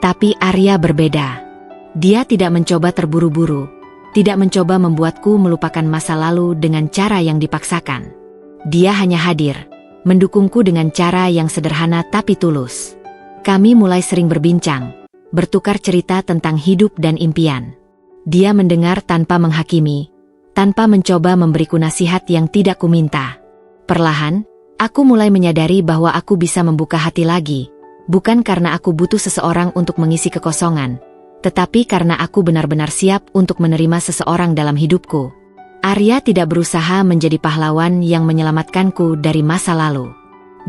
Tapi Arya berbeda. Dia tidak mencoba terburu-buru, tidak mencoba membuatku melupakan masa lalu dengan cara yang dipaksakan. Dia hanya hadir, mendukungku dengan cara yang sederhana tapi tulus. Kami mulai sering berbincang, bertukar cerita tentang hidup dan impian. Dia mendengar tanpa menghakimi, tanpa mencoba memberiku nasihat yang tidak kuminta. Perlahan, aku mulai menyadari bahwa aku bisa membuka hati lagi, bukan karena aku butuh seseorang untuk mengisi kekosongan, tetapi karena aku benar-benar siap untuk menerima seseorang dalam hidupku. Arya tidak berusaha menjadi pahlawan yang menyelamatkanku dari masa lalu.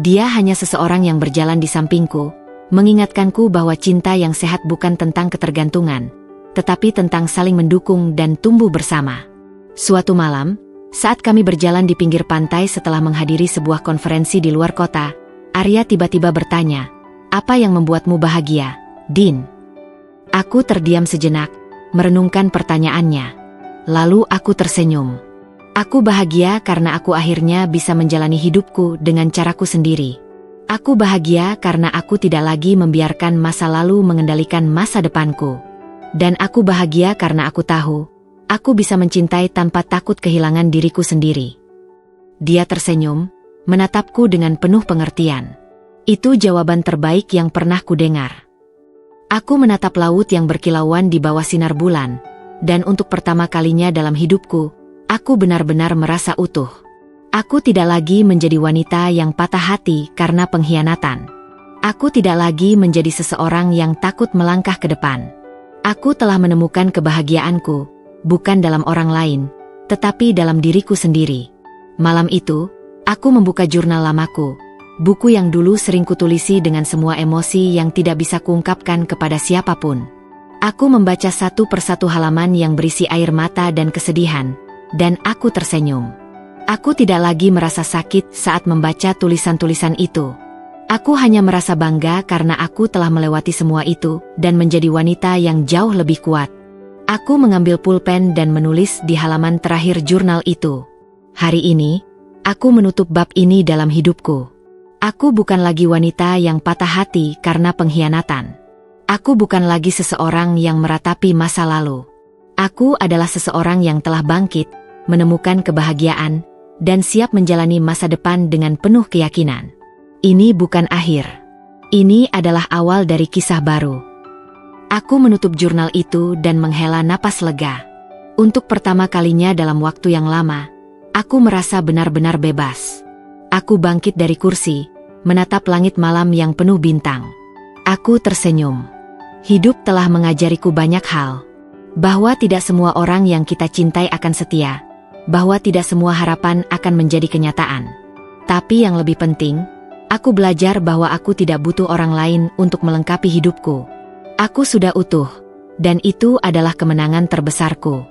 Dia hanya seseorang yang berjalan di sampingku, mengingatkanku bahwa cinta yang sehat bukan tentang ketergantungan, tetapi tentang saling mendukung dan tumbuh bersama. Suatu malam, saat kami berjalan di pinggir pantai setelah menghadiri sebuah konferensi di luar kota, Arya tiba-tiba bertanya, "Apa yang membuatmu bahagia, Din?" Aku terdiam sejenak, merenungkan pertanyaannya. Lalu aku tersenyum. Aku bahagia karena aku akhirnya bisa menjalani hidupku dengan caraku sendiri. Aku bahagia karena aku tidak lagi membiarkan masa lalu mengendalikan masa depanku. Dan aku bahagia karena aku tahu, aku bisa mencintai tanpa takut kehilangan diriku sendiri. Dia tersenyum, menatapku dengan penuh pengertian. Itu jawaban terbaik yang pernah kudengar. Aku menatap laut yang berkilauan di bawah sinar bulan, dan untuk pertama kalinya dalam hidupku, aku benar-benar merasa utuh. Aku tidak lagi menjadi wanita yang patah hati karena pengkhianatan. Aku tidak lagi menjadi seseorang yang takut melangkah ke depan. Aku telah menemukan kebahagiaanku, bukan dalam orang lain, tetapi dalam diriku sendiri. Malam itu, aku membuka jurnal lamaku, buku yang dulu sering kutulisi dengan semua emosi yang tidak bisa kuungkapkan kepada siapapun. Aku membaca satu persatu halaman yang berisi air mata dan kesedihan, dan aku tersenyum. Aku tidak lagi merasa sakit saat membaca tulisan-tulisan itu. Aku hanya merasa bangga karena aku telah melewati semua itu dan menjadi wanita yang jauh lebih kuat. Aku mengambil pulpen dan menulis di halaman terakhir jurnal itu. Hari ini, aku menutup bab ini dalam hidupku. Aku bukan lagi wanita yang patah hati karena pengkhianatan. Aku bukan lagi seseorang yang meratapi masa lalu. Aku adalah seseorang yang telah bangkit, menemukan kebahagiaan, dan siap menjalani masa depan dengan penuh keyakinan. Ini bukan akhir. Ini adalah awal dari kisah baru. Aku menutup jurnal itu dan menghela napas lega. Untuk pertama kalinya dalam waktu yang lama, aku merasa benar-benar bebas. Aku bangkit dari kursi, menatap langit malam yang penuh bintang. Aku tersenyum. Hidup telah mengajariku banyak hal. Bahwa tidak semua orang yang kita cintai akan setia. Bahwa tidak semua harapan akan menjadi kenyataan. Tapi yang lebih penting, aku belajar bahwa aku tidak butuh orang lain untuk melengkapi hidupku. Aku sudah utuh, dan itu adalah kemenangan terbesarku.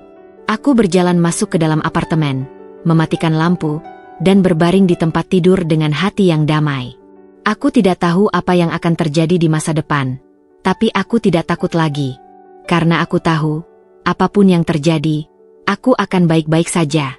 Aku berjalan masuk ke dalam apartemen, mematikan lampu, dan berbaring di tempat tidur dengan hati yang damai. Aku tidak tahu apa yang akan terjadi di masa depan, tapi aku tidak takut lagi. Karena aku tahu, apapun yang terjadi, aku akan baik-baik saja.